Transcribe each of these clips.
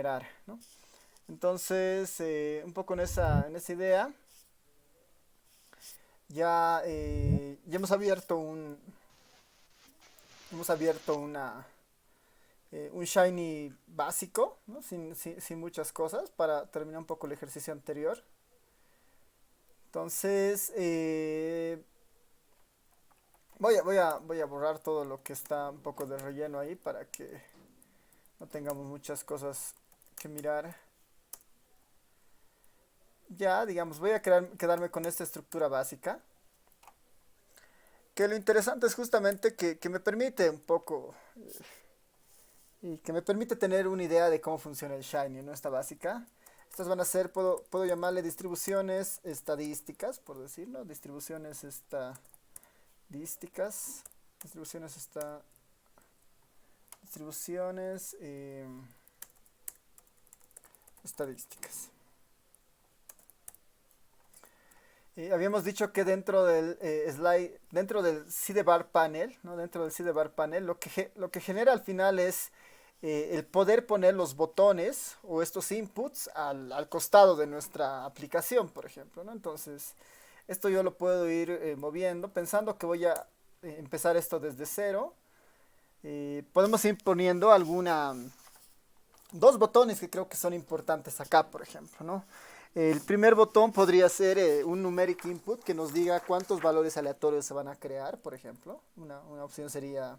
mejorar, ¿no? Entonces, un poco en esa idea, ya hemos abierto un Shiny básico, ¿no? Sin muchas cosas, para terminar un poco el ejercicio anterior. Entonces, voy a borrar todo lo que está un poco de relleno ahí para que no tengamos muchas cosas que mirar. Ya, digamos, quedarme con esta estructura básica. Que lo interesante es justamente que me permite un poco y que me permite tener una idea de cómo funciona el Shiny, ¿no? Esta básica. Estas van a ser, puedo llamarle distribuciones estadísticas, por decirlo. Distribuciones, distribuciones estadísticas. Habíamos dicho que dentro del Sidebar Panel, ¿no? Dentro del Sidebar Panel, lo que genera al final es el poder poner los botones o estos inputs al costado de nuestra aplicación, por ejemplo, ¿no? Entonces, esto yo lo puedo ir moviendo, pensando que voy a empezar esto desde cero. Podemos ir poniendo dos botones que creo que son importantes acá, por ejemplo, ¿no? El primer botón podría ser un numeric input que nos diga cuántos valores aleatorios se van a crear, por ejemplo. Una opción sería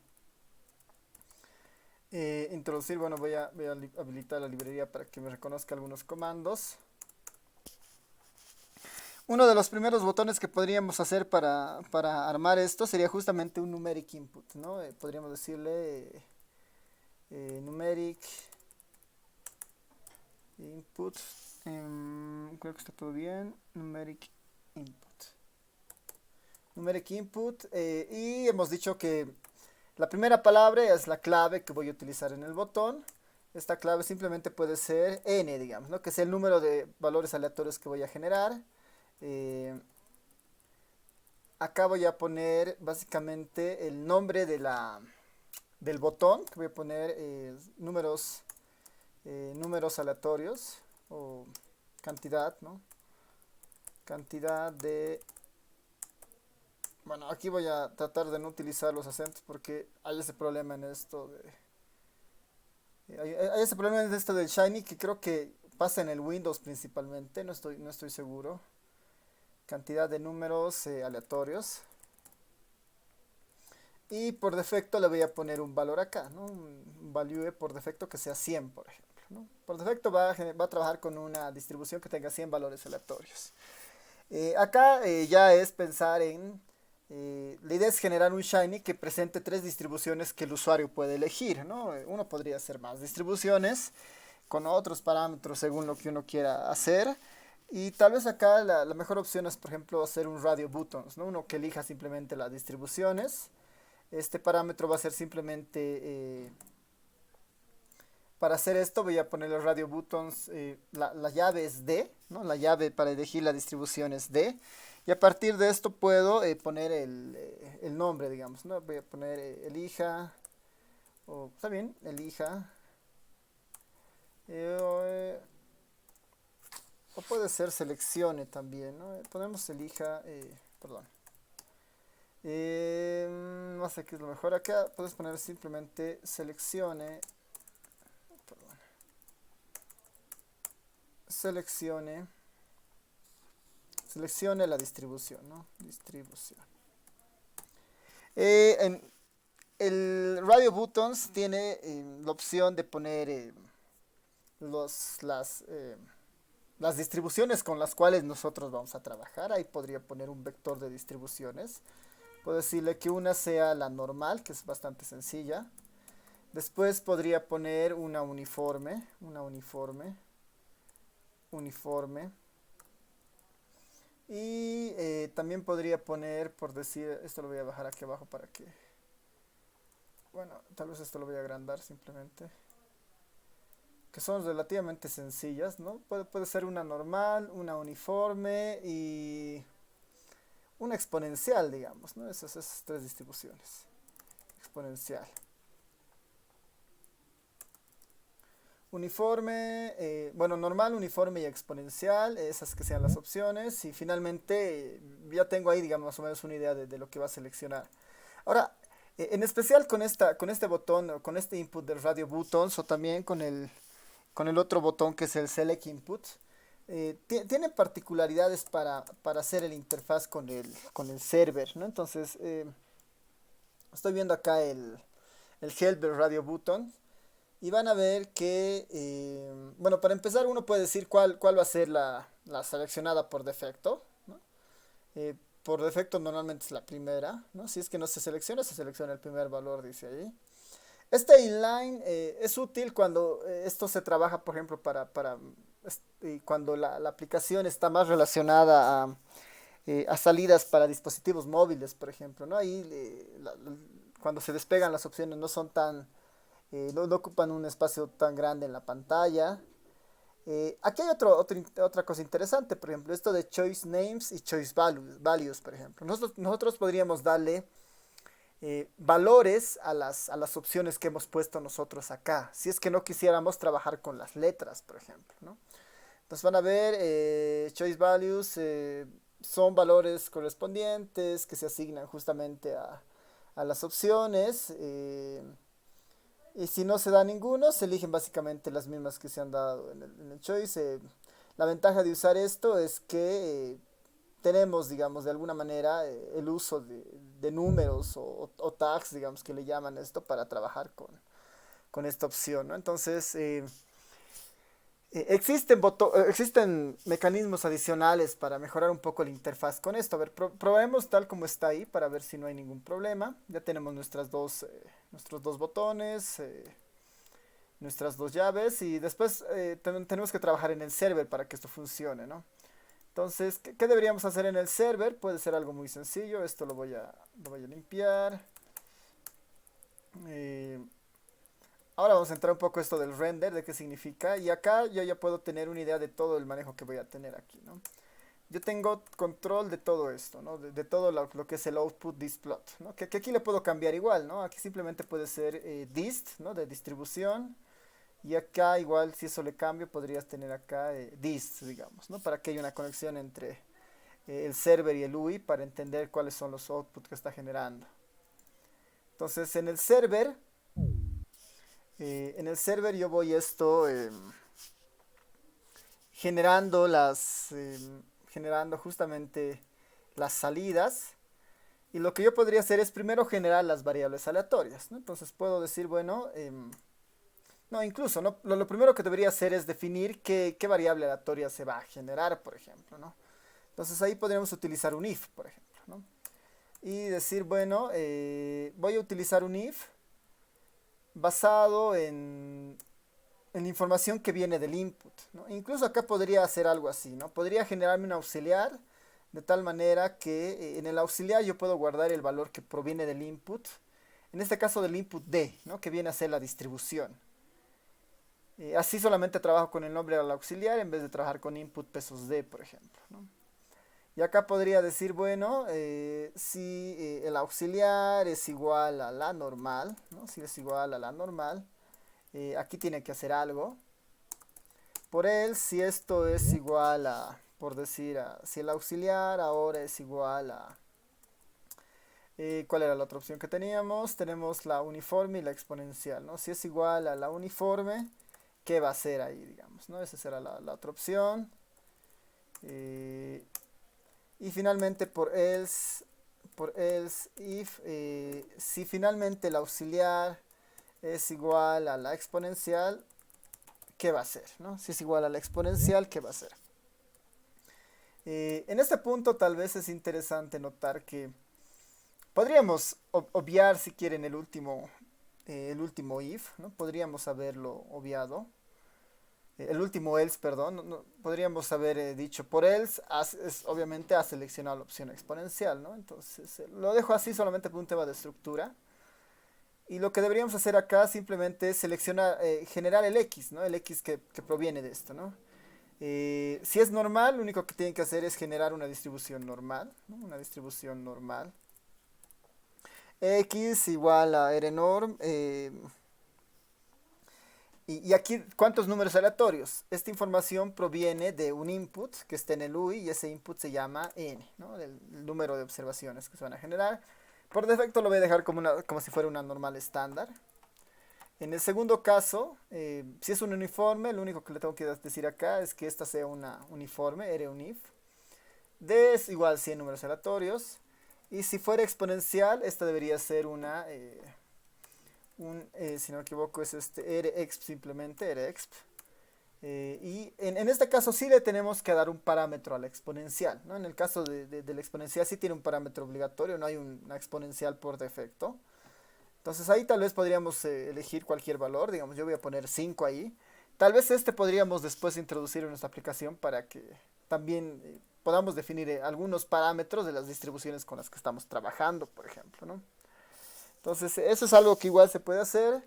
introducir, bueno, voy a habilitar la librería para que me reconozca algunos comandos. Uno de los primeros botones que podríamos hacer para armar esto sería justamente un numeric input, ¿no? Podríamos decirle numeric input. Creo que está todo bien. Numeric input. Numeric input. Y hemos dicho que la primera palabra es la clave que voy a utilizar en el botón. Esta clave simplemente puede ser n, digamos, ¿no? Que es el número de valores aleatorios que voy a generar. Eh, Acá voy a poner básicamente el nombre del botón, que voy a poner números aleatorios o cantidad, ¿no? Cantidad de... Bueno, aquí voy a tratar de no utilizar los acentos porque hay ese problema en esto hay ese problema en esto del Shiny que creo que pasa en el Windows principalmente, no estoy seguro. Cantidad de números aleatorios. Y por defecto le voy a poner un valor acá, ¿no? Un value por defecto que sea 100, por ejemplo, ¿no? Por defecto va a trabajar con una distribución que tenga 100 valores aleatorios. Acá ya es pensar la idea es generar un Shiny que presente tres distribuciones que el usuario puede elegir, ¿no? Uno podría hacer más distribuciones con otros parámetros según lo que uno quiera hacer. Y tal vez acá la mejor opción es, por ejemplo, hacer un radio buttons, ¿no? Uno que elija simplemente las distribuciones. Este parámetro va a ser simplemente, para hacer esto voy a poner los radio buttons, la llave es D, ¿no? La llave para elegir la distribución es D. Y a partir de esto puedo poner el nombre, digamos, ¿no? Voy a poner elija, o está bien, elija. O puede ser seleccione también, ¿no? Ponemos elija, perdón. No sé qué es lo mejor. Acá puedes poner simplemente seleccione. Perdón. Seleccione. Seleccione la distribución, ¿no? Distribución. El Radio Buttons tiene la opción de poner los, las distribuciones con las cuales nosotros vamos a trabajar. Ahí podría poner un vector de distribuciones. Puedo decirle que una sea la normal, que es bastante sencilla. Después podría poner una uniforme. Y también podría poner, por decir, esto lo voy a bajar aquí abajo para que... Bueno, tal vez esto lo voy a agrandar simplemente. Que son relativamente sencillas, ¿no? Puede ser una normal, una uniforme y una exponencial, digamos, ¿no? Esas tres distribuciones. Exponencial. Uniforme, bueno, normal, uniforme y exponencial, esas que sean las opciones. Y finalmente ya tengo ahí, digamos, más o menos una idea de lo que va a seleccionar. Ahora, en especial con este botón, o con este input del radio buttons, o también con el otro botón que es el select input, tiene particularidades para hacer el interfaz con el server, ¿no? Entonces, estoy viendo acá el help del radio button. Y van a ver que, bueno, para empezar uno puede decir cuál va a ser la seleccionada por defecto, ¿no? Por defecto normalmente es la primera, ¿no? Si es que no se selecciona el primer valor, dice ahí. Este inline es útil cuando esto se trabaja, por ejemplo, cuando la aplicación está más relacionada a salidas para dispositivos móviles, por ejemplo, ¿no? Ahí cuando se despegan las opciones no son no ocupan un espacio tan grande en la pantalla. Aquí hay otra cosa interesante, por ejemplo, esto de choice names y choice values, por ejemplo. Nosotros podríamos darle valores a las opciones que hemos puesto nosotros acá, si es que no quisiéramos trabajar con las letras, por ejemplo, ¿no? Entonces van a ver, choice values son valores correspondientes que se asignan justamente a las opciones. Y si no se da ninguno, se eligen básicamente las mismas que se han dado en el choice. La ventaja de usar esto es que tenemos, digamos, de alguna manera el uso de números o tags, digamos, que le llaman esto para trabajar con esta opción, ¿no? Entonces, existen mecanismos adicionales para mejorar un poco la interfaz con esto. A ver, probemos tal como está ahí para ver si no hay ningún problema. Ya tenemos nuestros dos botones, nuestras dos llaves y después tenemos que trabajar en el server para que esto funcione, ¿no? Entonces, ¿qué deberíamos hacer en el server? Puede ser algo muy sencillo. Esto lo voy a limpiar. Eh, Ahora vamos a entrar un poco esto del render, de qué significa. Y acá yo ya puedo tener una idea de todo el manejo que voy a tener aquí, ¿no? Yo tengo control de todo esto, ¿no? De todo lo que es el output distplot, ¿no? Que aquí le puedo cambiar igual, ¿no? Aquí simplemente puede ser dist, ¿no? De distribución. Y acá igual si eso le cambio podrías tener acá dist, digamos, ¿no? Para que haya una conexión entre el server y el UI para entender cuáles son los outputs que está generando. Entonces en el server yo voy esto generando generando justamente las salidas. Y lo que yo podría hacer es primero generar las variables aleatorias, ¿no? Entonces puedo decir, bueno, no, incluso, ¿no? Lo primero que debería hacer es definir qué variable aleatoria se va a generar, por ejemplo, ¿no? Entonces ahí podríamos utilizar un if, por ejemplo, ¿no? Y decir, bueno, voy a utilizar un if basado en información que viene del input, ¿no? Incluso acá podría hacer algo así, ¿no? Podría generarme un auxiliar de tal manera que en el auxiliar yo puedo guardar el valor que proviene del input, en este caso del input D, ¿no? Que viene a ser la distribución. Así solamente trabajo con el nombre del auxiliar en vez de trabajar con input pesos D, por ejemplo, ¿no? Y acá podría decir, bueno, si el auxiliar es igual a la normal, ¿no? Si es igual a la normal, aquí tiene que hacer algo. Por él, si esto es igual a, por decir, si el auxiliar ahora es igual a, ¿cuál era la otra opción que teníamos? Tenemos la uniforme y la exponencial, ¿no? Si es igual a la uniforme, ¿qué va a ser ahí, digamos, ¿no? Esa será la otra opción. Y finalmente por else if, si finalmente el auxiliar es igual a la exponencial, ¿qué va a hacer? ¿No? Si es igual a la exponencial, ¿qué va a hacer? En este punto tal vez es interesante notar que podríamos obviar si quieren el último if, ¿no? Podríamos haberlo obviado. El último else, perdón, podríamos haber dicho por else, obviamente ha seleccionado la opción exponencial, ¿no? Entonces lo dejo así solamente por un tema de estructura. Y lo que deberíamos hacer acá simplemente es seleccionar, generar el X, ¿no? El X que proviene de esto, ¿no? Si es normal, lo único que tienen que hacer es generar una distribución normal, ¿no? Una distribución normal. X igual a rnorm. Y aquí, ¿cuántos números aleatorios? Esta información proviene de un input que está en el UI y ese input se llama n, ¿no? El número de observaciones que se van a generar. Por defecto lo voy a dejar como si fuera una normal estándar. En el segundo caso, si es un uniforme, lo único que le tengo que decir acá es que esta sea una uniforme, runif. D es igual 100 números aleatorios. Y si fuera exponencial, esta debería ser si no me equivoco, es rexp simplemente, rexp. Y en este caso sí le tenemos que dar un parámetro a la exponencial, ¿no? En el caso de la exponencial sí tiene un parámetro obligatorio, no hay una exponencial por defecto. Entonces ahí tal vez podríamos elegir cualquier valor, digamos yo voy a poner 5 ahí. Tal vez podríamos después introducir en nuestra aplicación para que también podamos definir algunos parámetros de las distribuciones con las que estamos trabajando, por ejemplo, ¿no? Entonces eso es algo que igual se puede hacer.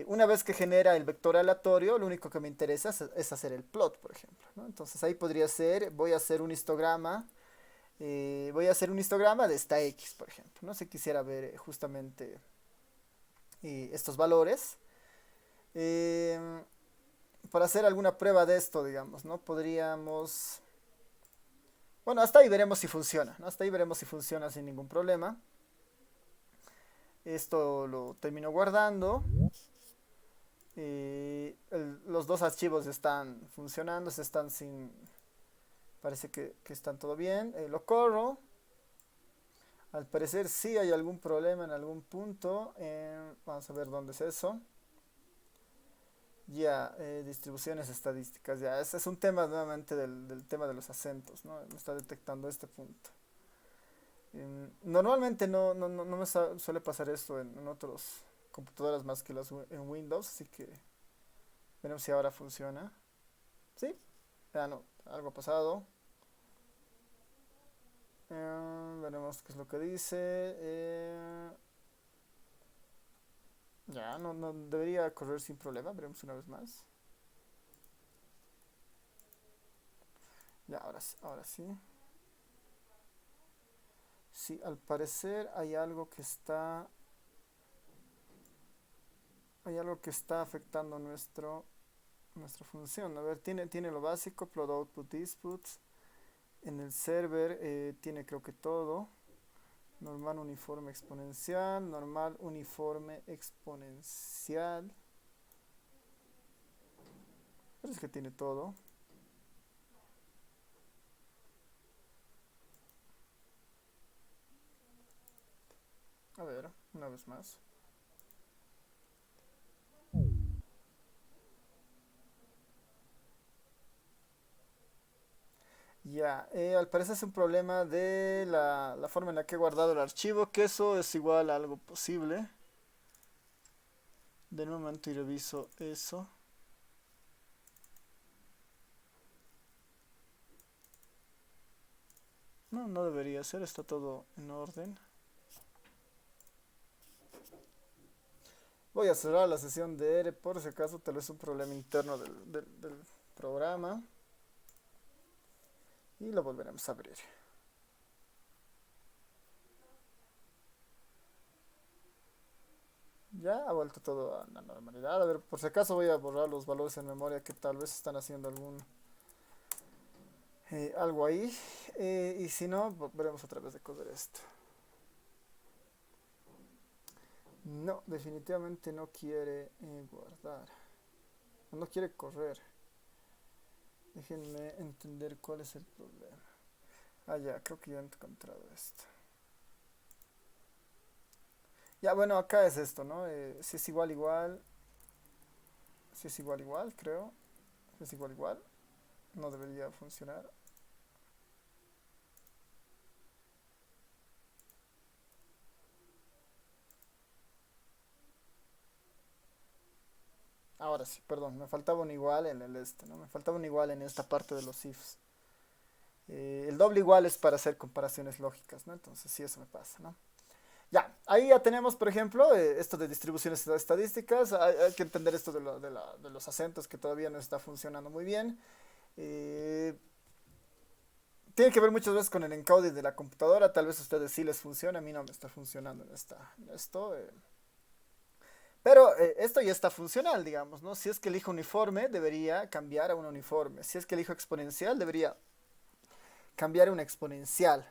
Una vez que genera el vector aleatorio, lo único que me interesa es hacer el plot, por ejemplo, ¿no? Entonces ahí podría ser, voy a hacer un histograma de esta X, por ejemplo, ¿no? Si quisiera ver justamente estos valores. Eh, para hacer alguna prueba de esto, digamos, ¿no? Podríamos... Bueno, hasta ahí veremos si funciona, ¿no? Hasta ahí veremos si funciona sin ningún problema. Esto lo termino guardando. Los dos archivos están funcionando, parece que están todo bien. Lo corro. Al parecer sí hay algún problema en algún punto. Vamos a ver dónde es eso. Ya, distribuciones estadísticas. Ya, ese es un tema nuevamente del tema de los acentos, ¿no? Me está detectando este punto. Normalmente no me suele pasar esto en otras computadoras más que en Windows, así que veremos si ahora funciona. ¿Sí? Ya no, algo ha pasado. Veremos qué es lo que dice. Ya, no debería correr sin problema. Veremos una vez más. Ya, ahora sí. Sí, al parecer hay algo que está afectando nuestra función. A ver, tiene lo básico, plot output disputes. En el server tiene creo que todo. Normal uniforme exponencial, normal uniforme exponencial. Parece que tiene todo. A ver, una vez más. Ya, al parecer es un problema de la forma en la que he guardado el archivo, que eso es igual a algo posible. De un momento y reviso eso. No debería ser, está todo en orden. Voy a cerrar la sesión de R por si acaso, tal vez un problema interno del programa. Y lo volveremos a abrir. Ya ha vuelto todo a la normalidad. A ver, por si acaso voy a borrar los valores en memoria que tal vez están haciendo algo ahí. Y si no, veremos otra vez de coser esto. No, definitivamente no quiere guardar. No quiere correr. Déjenme entender cuál es el problema. Ah, ya, creo que ya he encontrado esto. Ya, bueno, acá es esto, ¿no? Si es igual, igual. Si es igual, igual, creo. Si es igual, igual. No debería funcionar. Ahora sí, perdón, me faltaba un igual en ¿no? Me faltaba un igual en esta parte de los ifs. El doble igual es para hacer comparaciones lógicas, ¿no? Entonces sí, eso me pasa, ¿no? Ya, ahí ya tenemos, por ejemplo, esto de distribuciones estadísticas. Hay que entender esto de los acentos que todavía no está funcionando muy bien. Eh, Tiene que ver muchas veces con el encoding de la computadora. Tal vez a ustedes sí les funciona, a mí no me está funcionando en esto. Pero esto ya está funcional, digamos, ¿no? Si es que elijo uniforme, debería cambiar a un uniforme. Si es que elijo exponencial, debería cambiar a una exponencial.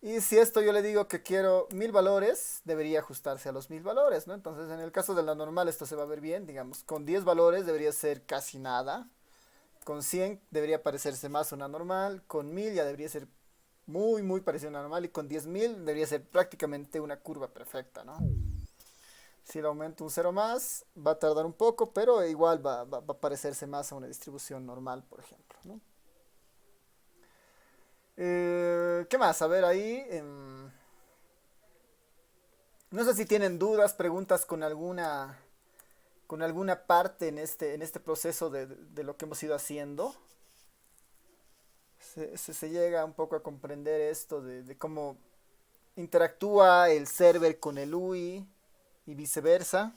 Y si esto yo le digo que quiero 1000 valores, debería ajustarse a los 1000 valores, ¿no? Entonces, en el caso de la normal, esto se va a ver bien, digamos, con 10 valores debería ser casi nada. Con 100 debería parecerse más a una normal. Con 1000 ya debería ser muy, muy parecido a una normal. Y con 10.000 debería ser prácticamente una curva perfecta, ¿no? Si le aumento un cero más, va a tardar un poco, pero igual va a parecerse más a una distribución normal, por ejemplo, ¿no? ¿Qué más? A ver ahí. No sé si tienen dudas, preguntas con alguna parte en este proceso de lo que hemos ido haciendo. Se llega un poco a comprender esto de cómo interactúa el server con el UI y viceversa.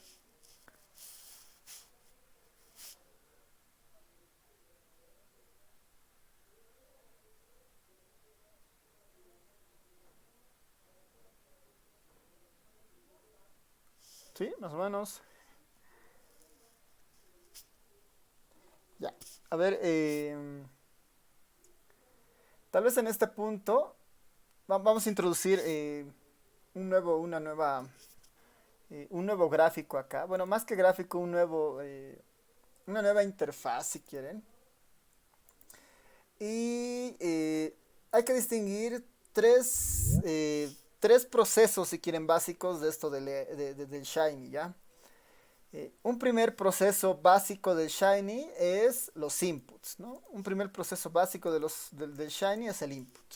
Sí, más o menos. Ya. A ver, tal vez en este punto vamos a introducir un nuevo gráfico acá. Bueno, más que gráfico, una nueva interfaz, si quieren. Y hay que distinguir tres procesos, si quieren, básicos de esto del Shiny, ¿ya? Un primer proceso básico del Shiny es los inputs, ¿no? Un primer proceso básico del Shiny es el input.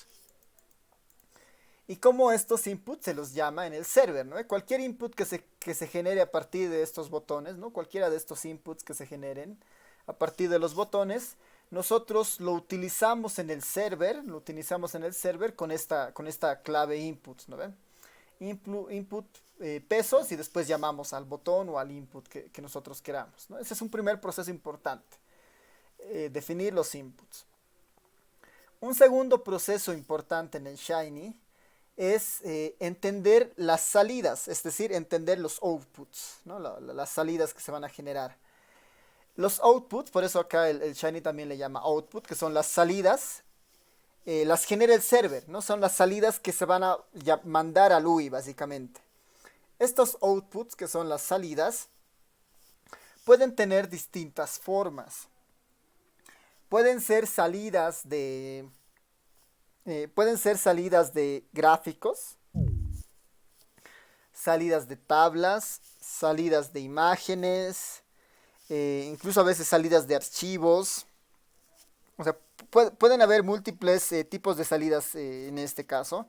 Y cómo estos inputs se los llama en el server, ¿no? Cualquier input que se genere a partir de estos botones, ¿no? Cualquiera de estos inputs que se generen a partir de los botones, nosotros lo utilizamos en el server con esta clave inputs, ¿no ven? Input pesos y después llamamos al botón o al input que nosotros queramos, ¿no? Ese es un primer proceso importante, definir los inputs. Un segundo proceso importante en el Shiny es entender las salidas, es decir, entender los outputs, ¿no? Las salidas que se van a generar. Los outputs, por eso acá el Shiny también le llama output, que son las salidas, las genera el server, ¿no? Son las salidas que se van a mandar al UI, básicamente. Estos outputs, que son las salidas, pueden tener distintas formas. Pueden ser salidas pueden ser salidas de gráficos, salidas de tablas, salidas de imágenes, incluso a veces salidas de archivos. O sea, pueden haber múltiples tipos de salidas en este caso.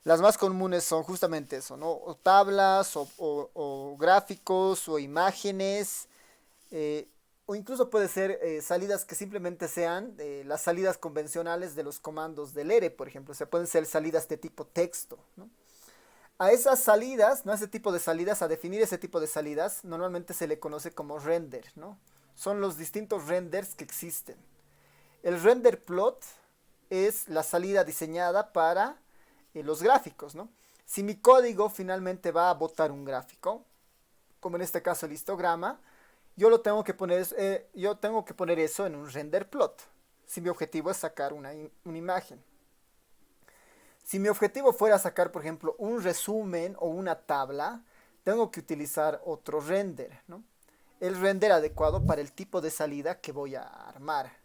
Las más comunes son justamente eso, ¿no? O tablas, o gráficos, o imágenes, eh, o incluso puede ser salidas que simplemente sean las salidas convencionales de los comandos del ERE, por ejemplo. O sea, pueden ser salidas de tipo texto, ¿no? A esas salidas, ¿no? A ese tipo de salidas, a definir ese tipo de salidas, normalmente se le conoce como render, ¿no? Son los distintos renders que existen. El render plot es la salida diseñada para los gráficos, ¿no? Si mi código finalmente va a botar un gráfico, como en este caso el histograma, yo tengo que poner eso en un render plot. Si mi objetivo es sacar una imagen. Si mi objetivo fuera sacar, por ejemplo, un resumen o una tabla, tengo que utilizar otro render, ¿no? El render adecuado para el tipo de salida que voy a armar.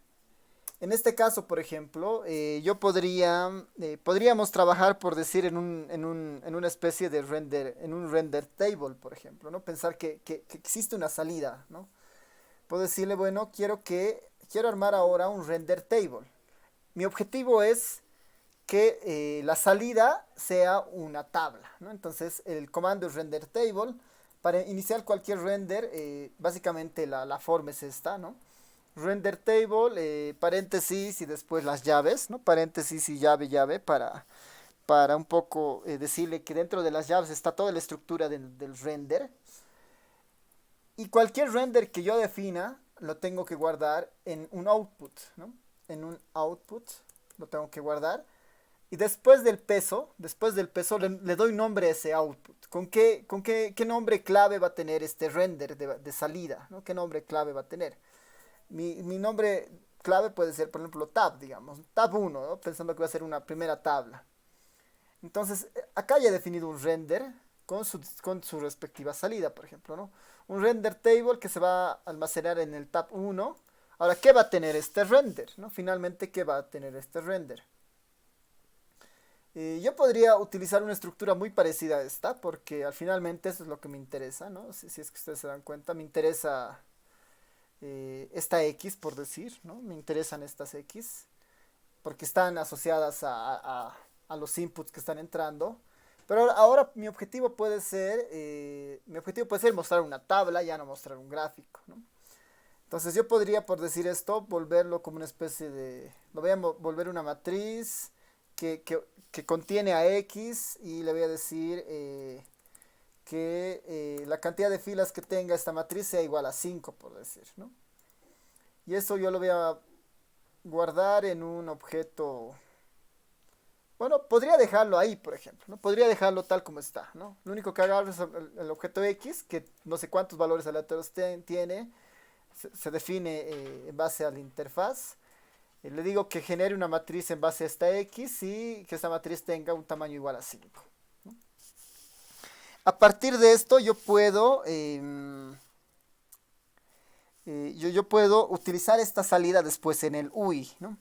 En este caso, por ejemplo, podríamos trabajar, por decir, en una especie de render, en un render table, por ejemplo, ¿no? Pensar que existe una salida, ¿no? Puedo decirle, bueno, quiero armar ahora un render table. Mi objetivo es que la salida sea una tabla, ¿no? Entonces, el comando es render table. Para iniciar cualquier render, básicamente la forma es esta, ¿no? Render table, paréntesis y después las llaves, ¿no? Paréntesis y llave para un poco decirle que dentro de las llaves está toda la estructura del render. Y cualquier render que yo defina lo tengo que guardar en un output, ¿no? En un output lo tengo que guardar. Y después del peso le doy nombre a ese output. ¿Qué nombre clave va a tener este render de salida? ¿No? ¿Qué nombre clave va a tener? Mi nombre clave puede ser, por ejemplo, tab, digamos, tab 1, ¿no? Pensando que va a ser una primera tabla. Entonces, acá ya he definido un render con su respectiva salida, por ejemplo, ¿no? Un render table que se va a almacenar en el tab 1. Ahora, ¿qué va a tener este render? ¿No? Finalmente, ¿qué va a tener este render? Yo podría utilizar una estructura muy parecida a esta, porque al finalmente eso es lo que me interesa, ¿no? Si es que ustedes se dan cuenta, me interesa esta X, por decir, ¿no? Me interesan estas X, porque están asociadas a los inputs que están entrando. Pero ahora mi objetivo puede ser mostrar una tabla, ya no mostrar un gráfico, ¿no? Entonces yo podría, por decir esto, volverlo como una especie de, lo voy a volver una matriz que contiene a X y le voy a decir que la cantidad de filas que tenga esta matriz sea igual a 5, por decir, ¿no? Y eso yo lo voy a guardar en un objeto. Bueno, podría dejarlo ahí, por ejemplo, ¿no? Podría dejarlo tal como está, ¿no? Lo único que agarro es el objeto X, que no sé cuántos valores aleatorios tiene, se define en base a la interfaz. Le digo que genere una matriz en base a esta X y que esta matriz tenga un tamaño igual a 5. A partir de esto yo puedo utilizar esta salida después en el UI, ¿no?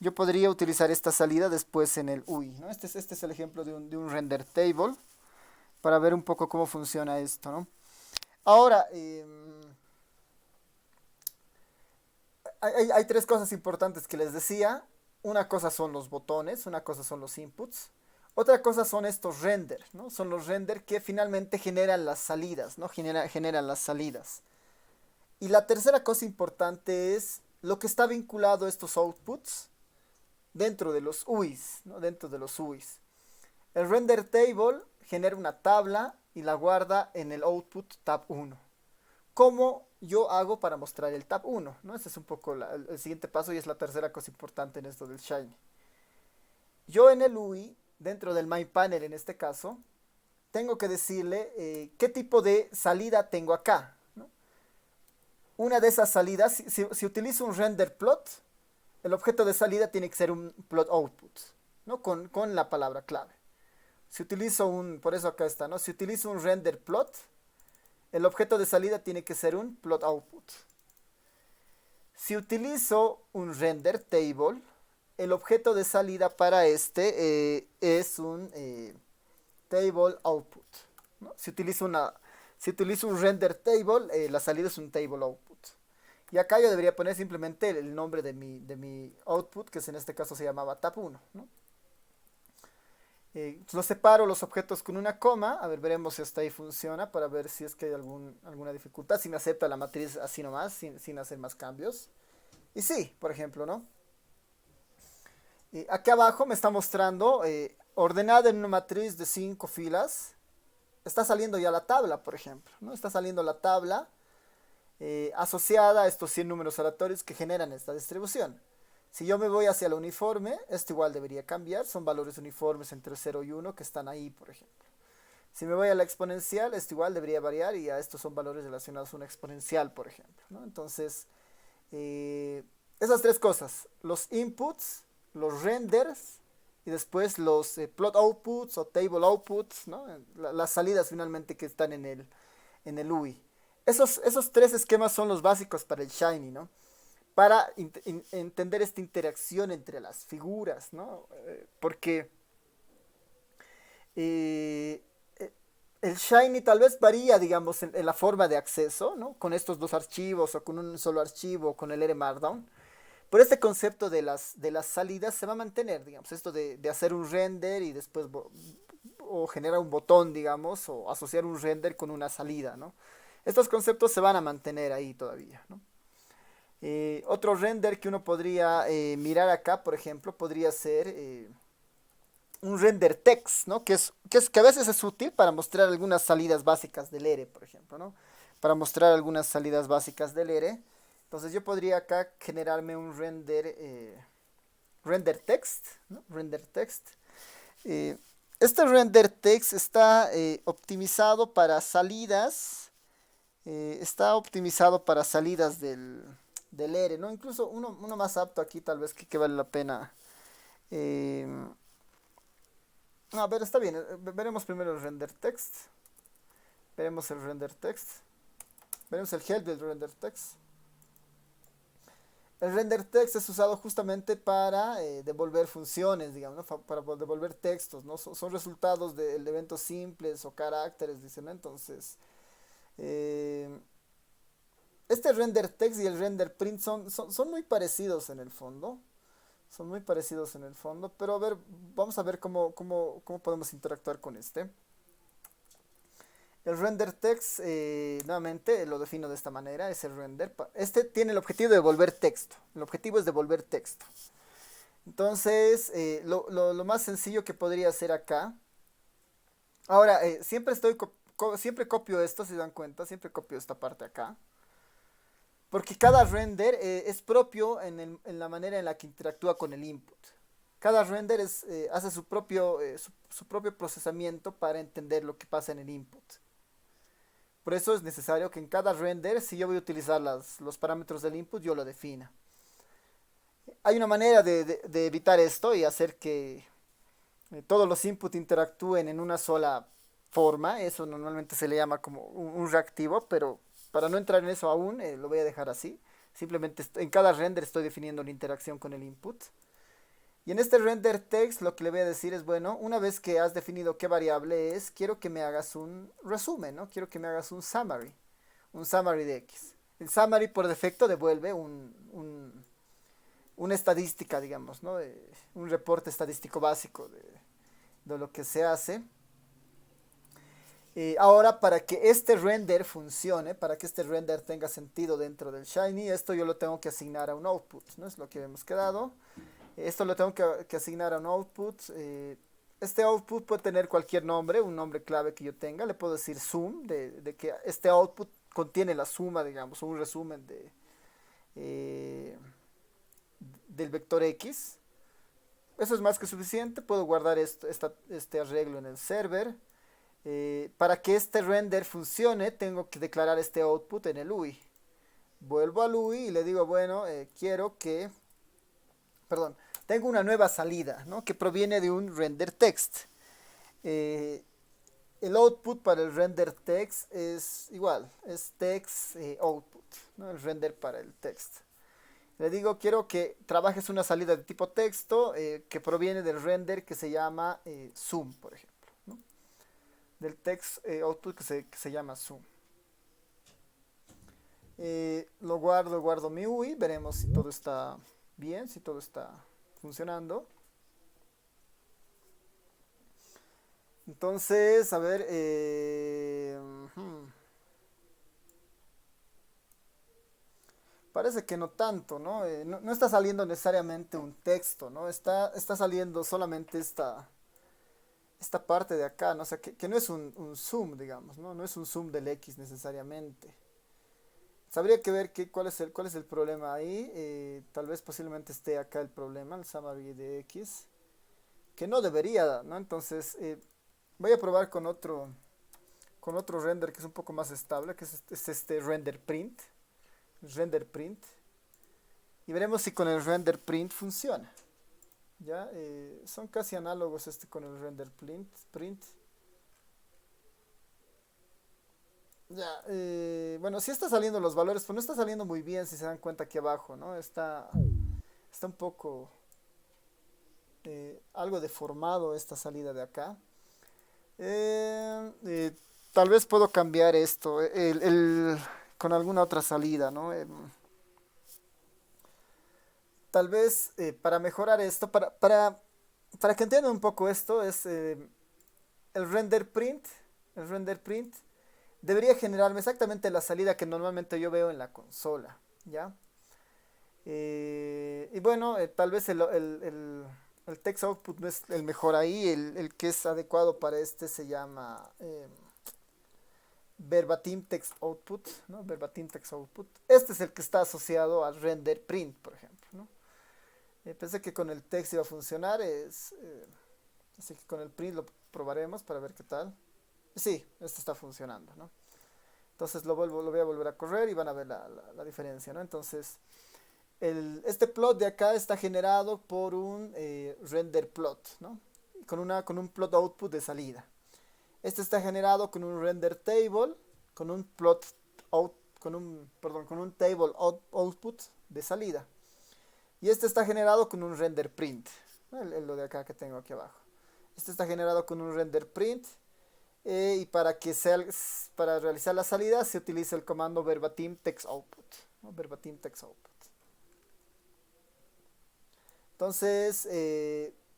Yo podría utilizar esta salida después en el UI, ¿no? Este es el ejemplo de un render table para ver un poco cómo funciona esto, ¿no? Ahora, hay tres cosas importantes que les decía. Una cosa son los botones, una cosa son los inputs, otra cosa son estos render, ¿no? Son los render que finalmente generan las salidas, ¿no? Generan las salidas. Y la tercera cosa importante es lo que está vinculado a estos outputs dentro de los UIs, ¿no? Dentro de los UIs. El render table genera una tabla y la guarda en el output tab 1. ¿Cómo yo hago para mostrar el tab 1? ¿No? Ese es un poco el siguiente paso y es la tercera cosa importante en esto del Shiny. Yo en el UI, dentro del MyPanel en este caso, tengo que decirle qué tipo de salida tengo acá, ¿no? Una de esas salidas, si utilizo un render plot, el objeto de salida tiene que ser un plot output, ¿no? Con la palabra clave. Si utilizo por eso acá está, ¿no? Si utilizo un render plot, el objeto de salida tiene que ser un plot output. Si utilizo un render table, el objeto de salida para este es un table output, ¿no? Si utilizo un render table, la salida es un table output. Y acá yo debería poner simplemente el nombre de mi output, que en este caso se llamaba tab 1, ¿no? Los separo los objetos con una coma. A ver, veremos si hasta ahí funciona para ver si es que hay alguna dificultad. Si me acepta la matriz así nomás, sin hacer más cambios. Y sí, por ejemplo, ¿no? Aquí abajo me está mostrando ordenada en una matriz de 5 filas. Está saliendo ya la tabla, por ejemplo, ¿no? Está saliendo la tabla asociada a estos 100 números aleatorios que generan esta distribución. Si yo me voy hacia el uniforme, esto igual debería cambiar. Son valores uniformes entre 0 y 1 que están ahí, por ejemplo. Si me voy a la exponencial, esto igual debería variar y a estos son valores relacionados a una exponencial, por ejemplo, ¿no? Entonces, esas tres cosas, los inputs, los renders y después los plot outputs o table outputs, ¿no? Las salidas finalmente que están en el UI. Esos tres esquemas son los básicos para el Shiny, ¿no? Para entender esta interacción entre las figuras, ¿no? Porque el Shiny tal vez varía, digamos, en la forma de acceso, ¿no? Con estos dos archivos o con un solo archivo, con el R Markdown. Pero este concepto de las salidas se va a mantener, digamos, esto de hacer un render y después o generar un botón, digamos, o asociar un render con una salida, ¿no? Estos conceptos se van a mantener ahí todavía, ¿no? Otro render que uno podría mirar acá, por ejemplo, podría ser un render text, ¿no? Que a veces es útil para mostrar algunas salidas básicas del ERE, por ejemplo, ¿no? Para mostrar algunas salidas básicas del ERE. Entonces yo podría acá generarme un render text, ¿no? Render text. Eh, este render text está optimizado para salidas, está optimizado para salidas del ERE, ¿no? Incluso uno más apto aquí tal vez que vale la pena. eh, no, a ver, está bien. Veremos primero el render text. Veremos el render text. Veremos el help del render text. El render text es usado justamente para devolver funciones, digamos, ¿no? Para devolver textos, ¿no? Son resultados de eventos simples o caracteres, dicen, ¿no? Entonces, eh, este render text y el render print son muy parecidos en el fondo. Son muy parecidos en el fondo, pero a ver, vamos a ver cómo podemos interactuar con este. El render text, nuevamente lo defino de esta manera, es el render. Este tiene el objetivo de devolver texto. El objetivo es devolver texto. Entonces, lo más sencillo que podría hacer acá. Ahora, siempre copio esto, si se dan cuenta, siempre copio esta parte acá. Porque cada render es propio en la manera en la que interactúa con el input. Cada render hace su propio procesamiento para entender lo que pasa en el input. Por eso es necesario que en cada render, si yo voy a utilizar los parámetros del input, yo lo defina. Hay una manera de evitar esto y hacer que todos los inputs interactúen en una sola forma. Eso normalmente se le llama como un reactivo, pero para no entrar en eso aún, lo voy a dejar así. Simplemente en cada render estoy definiendo la interacción con el input. Y en este render text lo que le voy a decir es, bueno, una vez que has definido qué variable es, quiero que me hagas un resumen, ¿no? Quiero que me hagas un summary de X. El summary por defecto devuelve una estadística, digamos, ¿no? Un reporte estadístico básico de lo que se hace. Ahora, para que este render funcione, para que este render tenga sentido dentro del Shiny, esto yo lo tengo que asignar a un output, ¿no? Es lo que hemos quedado. Esto lo tengo que asignar a un output. Este output puede tener cualquier nombre, un nombre clave que yo tenga. Le puedo decir sum, de que este output contiene la suma, digamos, o un resumen del vector X. Eso es más que suficiente. Puedo guardar este arreglo en el server. Para que este render funcione, tengo que declarar este output en el UI. Vuelvo al UI y le digo, bueno, quiero que... Perdón, tengo una nueva salida, ¿no? Que proviene de un render text. Eh, el output para el render text es igual, es text output, ¿no? El render para el text. Le digo, quiero que trabajes una salida de tipo texto que proviene del render que se llama sum, por ejemplo, ¿no? Del text output que se llama sum. Guardo mi UI, veremos si todo está bien, si todo está funcionando. Entonces, a ver, parece que no tanto, ¿no? No está saliendo necesariamente un texto, ¿no? Está saliendo solamente esta parte de acá, ¿no? O sea, que no es un zoom, digamos, ¿no? No es un zoom del X necesariamente. Sabría que ver cuál es el problema ahí. Tal vez posiblemente esté acá el problema, el summary de X. Que no debería, ¿no? Entonces, voy a probar con otro render que es un poco más estable, que es este render print. Render print. Y veremos si con el render print funciona. Ya, son casi análogos con el render print. Ya, bueno, sí está saliendo los valores, pero no está saliendo muy bien si se dan cuenta aquí abajo, ¿no? Está un poco algo deformado esta salida de acá. Tal vez puedo cambiar esto con alguna otra salida, ¿no? Tal vez para mejorar esto, para que entiendan un poco esto, es el render print. El render print debería generarme exactamente la salida que normalmente yo veo en la consola, ¿ya? Y bueno, tal vez el text output no es el mejor ahí, el que es adecuado para este se llama verbatim text output, ¿no? Verbatim text output. Este es el que está asociado al render print, por ejemplo, ¿no? Pensé que con el text iba a funcionar, así que con el print lo probaremos para ver qué tal. Sí, esto está funcionando, ¿no? Entonces lo voy a volver a correr y van a ver la diferencia, ¿no? Entonces, este plot de acá está generado por un render plot, ¿no? Con un plot output de salida. Este está generado con un render table, con un plot out, con un table output de salida. Y este está generado con un render print, ¿no? Lo de acá que tengo aquí abajo. Este está generado con un render print y para realizar la salida se utiliza el comando verbatim text output, ¿no? Verbatim text output. Entonces,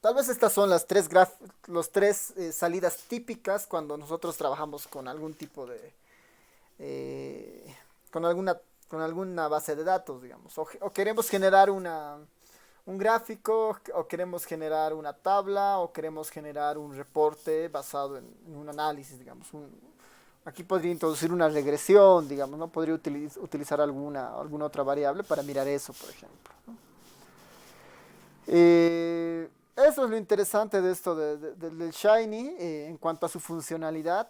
tal vez estas son los tres salidas típicas cuando nosotros trabajamos con algún tipo de, eh, con alguna, con alguna base de datos, digamos. O queremos generar un gráfico, o queremos generar una tabla, o queremos generar un reporte basado en un análisis, digamos. Aquí podría introducir una regresión, digamos, ¿no? Podría utilizar alguna otra variable para mirar eso, por ejemplo, ¿no? Eso es lo interesante de esto del Shiny en cuanto a su funcionalidad.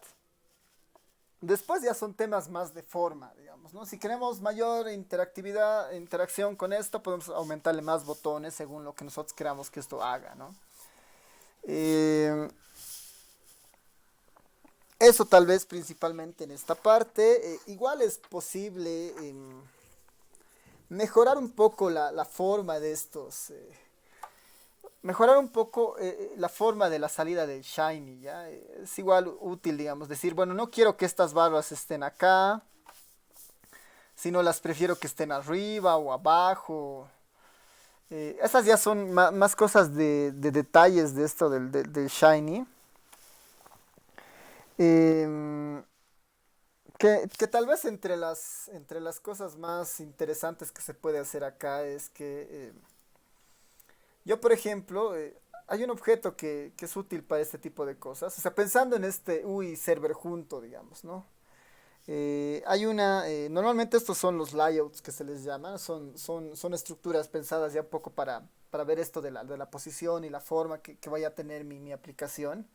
Después ya son temas más de forma, digamos, ¿no? Si queremos mayor interacción con esto, podemos aumentarle más botones según lo que nosotros queramos que esto haga, ¿no? Eh, Eso tal vez principalmente en esta parte. Igual es posible mejorar un poco la forma de estos. Mejorar un poco la forma de la salida del Shiny, ¿ya? Es igual útil, digamos, decir, bueno, no quiero que estas barras estén acá, sino las prefiero que estén arriba o abajo. Esas ya son más cosas de detalles de esto del Shiny. Em, que tal vez entre las cosas más interesantes que se puede hacer acá es que yo, por ejemplo, hay un objeto que es útil para este tipo de cosas. O sea, pensando en este UI server junto, digamos, ¿no? Normalmente estos son los layouts que se les llama, son estructuras pensadas ya un poco para ver esto de la posición y la forma que vaya a tener mi aplicación.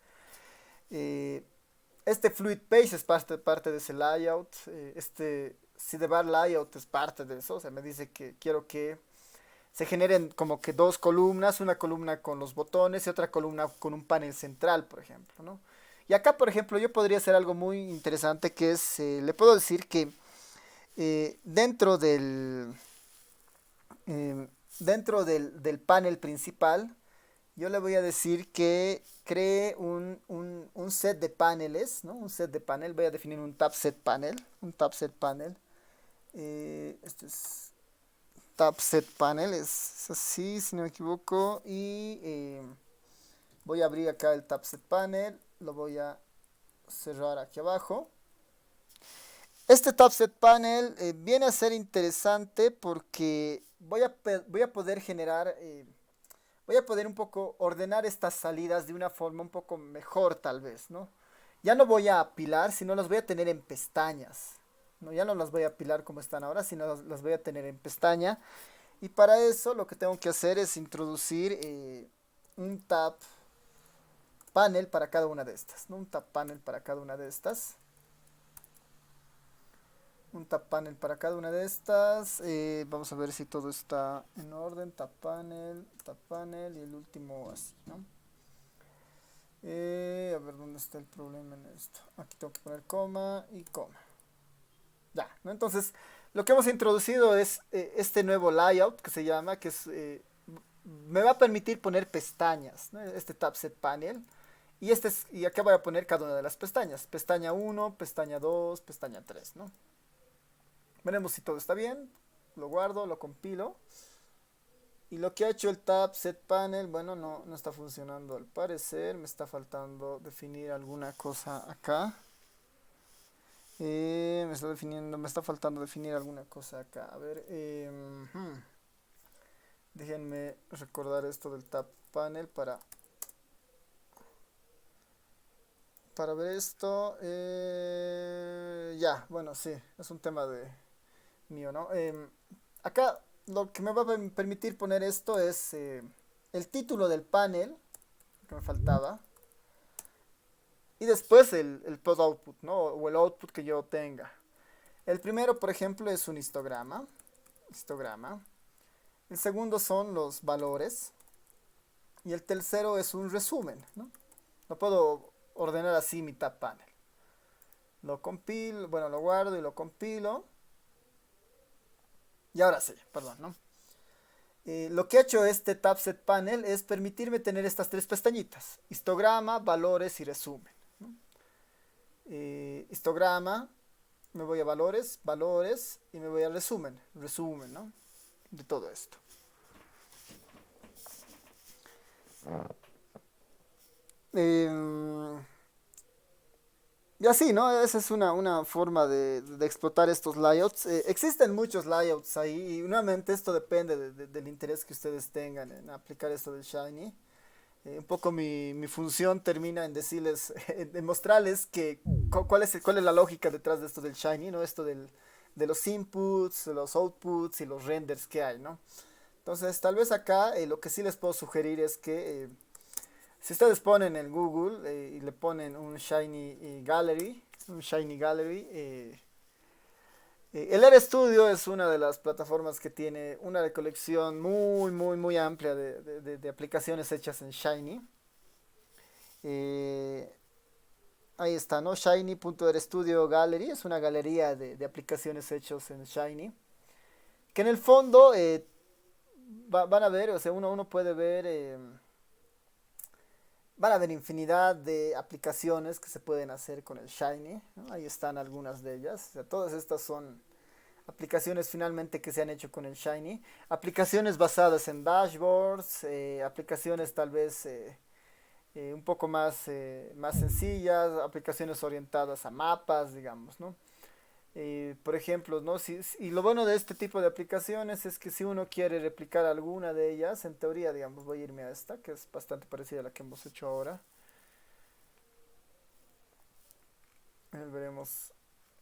Eh, este fluid page es parte de ese layout. Este sidebar layout es parte de eso. O sea, me dice que quiero que se generen como que dos columnas, una columna con los botones y otra columna con un panel central, por ejemplo, ¿no? Y acá, por ejemplo, yo podría hacer algo muy interesante que es, le puedo decir que dentro eh, del panel principal, yo le voy a decir que cree un set de paneles, ¿no? Un set de panel, voy a definir un tab set panel. Este es tab set panel, es así, si no me equivoco, y voy a abrir acá el tab set panel, lo voy a cerrar aquí abajo. Este tab set panel viene a ser interesante porque voy a poder generar, voy a poder un poco ordenar estas salidas de una forma un poco mejor tal vez, ¿no? Ya no voy a apilar, sino las voy a tener en pestañas, ¿no? Ya no las voy a apilar como están ahora, sino las voy a tener en pestaña. Y para eso lo que tengo que hacer es introducir un tab panel para cada una de estas, ¿no? Un tab panel para cada una de estas. Un tab panel para cada una de estas. Vamos a ver si todo está en orden. Tab panel y el último así, ¿no? A ver dónde está el problema en esto. Aquí tengo que poner coma y coma. Ya, ¿no? Entonces, lo que hemos introducido es este nuevo layout que se llama, me va a permitir poner pestañas, ¿no? Este tab set panel. Y acá voy a poner cada una de las pestañas. Pestaña 1, pestaña 2, pestaña 3, ¿no? Veremos si todo está bien. Lo guardo, lo compilo. Y lo que ha hecho el tab set panel, bueno, no está funcionando al parecer. Me está faltando definir alguna cosa acá. Me está faltando definir alguna cosa acá. A ver, déjenme recordar esto del tab panel para ver esto. Ya, bueno, sí, es un tema de mío, ¿no? Acá lo que me va a permitir poner esto es el título del panel, que me faltaba, y después el post output, ¿no? O el output que yo tenga. El primero, por ejemplo, es un histograma. Histograma. El segundo son los valores. Y el tercero es un resumen, ¿no? Lo puedo ordenar así mi tab panel. Lo compilo, bueno, lo guardo y lo compilo. Y ahora sí, perdón, ¿no? Lo que ha hecho este tab set panel es permitirme tener estas tres pestañitas: histograma, valores y resumen, ¿no? Histograma, me voy a valores, valores y me voy a resumen, resumen, ¿no? De todo esto. Eh, y así, ¿no? Esa es una forma de explotar estos layouts. Existen muchos layouts ahí y nuevamente esto depende del interés que ustedes tengan en aplicar esto del Shiny. Un poco mi función termina en decirles, en mostrarles que, cuál es la lógica detrás de esto del Shiny, ¿no? Esto de los inputs, de los outputs y los renders que hay, ¿no? Entonces, tal vez acá lo que sí les puedo sugerir es que si ustedes ponen en Google y le ponen un Shiny Gallery, el RStudio es una de las plataformas que tiene una recolección muy, muy, muy amplia de aplicaciones hechas en Shiny. Eh, Ahí está, ¿no? Shiny.RStudio Gallery es una galería de aplicaciones hechas en Shiny. Que en el fondo van a ver, o sea, uno puede ver, van a ver infinidad de aplicaciones que se pueden hacer con el Shiny, ¿no? Ahí están algunas de ellas. O sea, todas estas son aplicaciones finalmente que se han hecho con el Shiny. Aplicaciones basadas en dashboards, aplicaciones tal vez un poco más sencillas, aplicaciones orientadas a mapas, digamos, ¿no? Por ejemplo, ¿no? Y lo bueno de este tipo de aplicaciones es que si uno quiere replicar alguna de ellas, en teoría, digamos, voy a irme a esta, que es bastante parecida a la que hemos hecho ahora. Veremos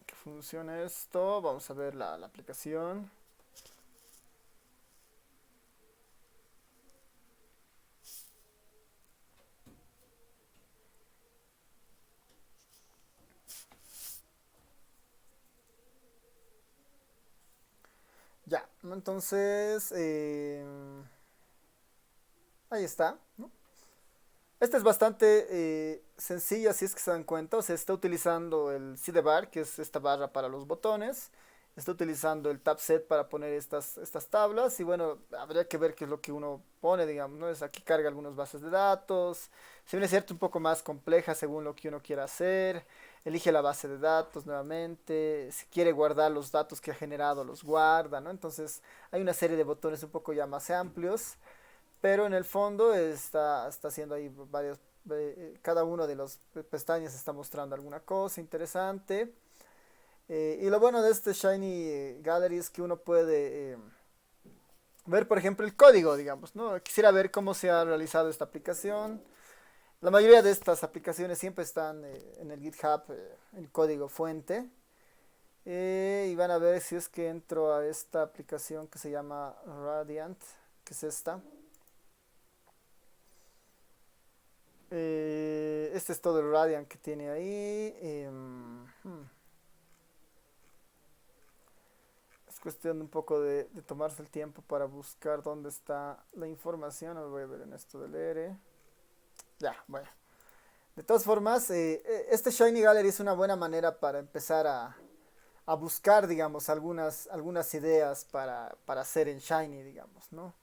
que funciona esto. Vamos a ver la aplicación. Ya, entonces, ahí está, ¿no? Esta es bastante sencilla si es que se dan cuenta. O sea, está utilizando el sidebar, que es esta barra para los botones. Está utilizando el tab set para poner estas tablas. Y bueno, habría que ver qué es lo que uno pone, digamos, ¿no? Es aquí carga algunas bases de datos. Si bien es cierto, un poco más compleja según lo que uno quiera hacer. Elige la base de datos nuevamente. Si quiere guardar los datos que ha generado, los guarda, ¿no? Entonces hay una serie de botones un poco ya más amplios, pero en el fondo está haciendo ahí varios, cada uno de los pestañas está mostrando alguna cosa interesante. Y lo bueno de este Shiny Gallery es que uno puede ver, por ejemplo, el código, digamos, ¿no? Quisiera ver cómo se ha realizado esta aplicación. La mayoría de estas aplicaciones siempre están en el GitHub, el código fuente. Y van a ver si es que entro a esta aplicación que se llama Radiant, que es esta. Este es todo el Radiant que tiene ahí. Es cuestión de un poco de tomarse el tiempo para buscar dónde está la información. Lo voy a ver en esto del R. Ya, bueno. De todas formas, este Shiny Gallery es una buena manera para empezar a buscar, digamos, algunas ideas para hacer en Shiny, digamos, ¿no?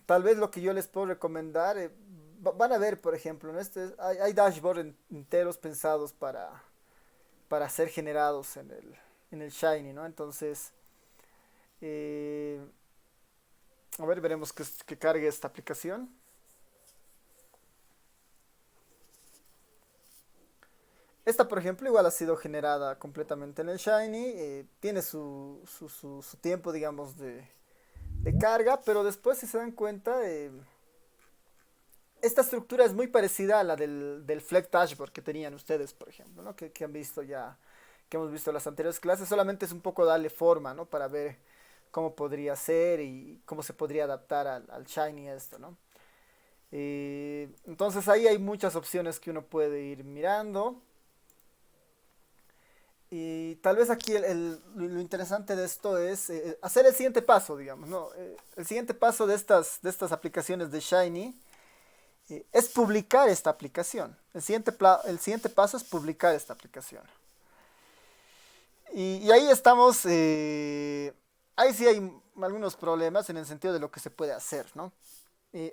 Tal vez lo que yo les puedo recomendar, van a ver, por ejemplo, ¿no? Hay dashboards enteros pensados para ser generados en el Shiny, ¿no? Entonces, eh, a ver, veremos que cargue esta aplicación. Esta, por ejemplo, igual ha sido generada completamente en el Shiny. Tiene su tiempo, digamos, de carga, pero después, si se dan cuenta, esta estructura es muy parecida a la del Fleck Dashboard que tenían ustedes, por ejemplo, ¿no? Que han visto ya, que hemos visto en las anteriores clases. Solamente es un poco darle forma, ¿no? Para ver cómo podría ser y cómo se podría adaptar al Shiny esto, ¿no? Entonces ahí hay muchas opciones que uno puede ir mirando. Y tal vez aquí lo interesante de esto es hacer el siguiente paso, digamos, ¿no? El siguiente paso de estas aplicaciones de Shiny es publicar esta aplicación. El siguiente paso es publicar esta aplicación. Y ahí estamos, ahí sí hay algunos problemas en el sentido de lo que se puede hacer, ¿no?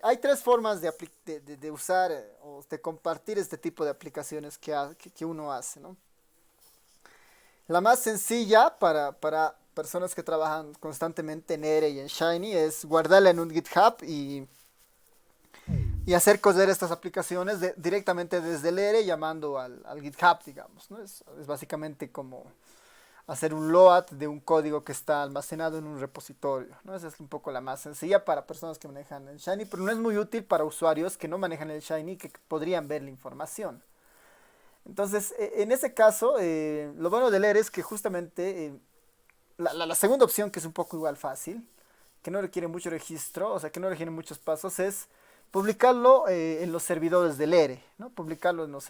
Hay tres formas de usar o de compartir este tipo de aplicaciones que uno hace, ¿no? La más sencilla para personas que trabajan constantemente en Ere y en Shiny es guardarla en un GitHub y hacer correr estas aplicaciones directamente desde el Ere llamando al GitHub, digamos, ¿no? Es básicamente como hacer un load de un código que está almacenado en un repositorio, ¿no? Esa es un poco la más sencilla para personas que manejan el Shiny, pero no es muy útil para usuarios que no manejan el Shiny que podrían ver la información. Entonces, en ese caso, lo bueno de leer es que justamente la segunda opción, que es un poco igual fácil, que no requiere mucho registro, o sea, que no requiere muchos pasos, es publicarlo en los servidores del ERE, ¿no? Publicarlo en los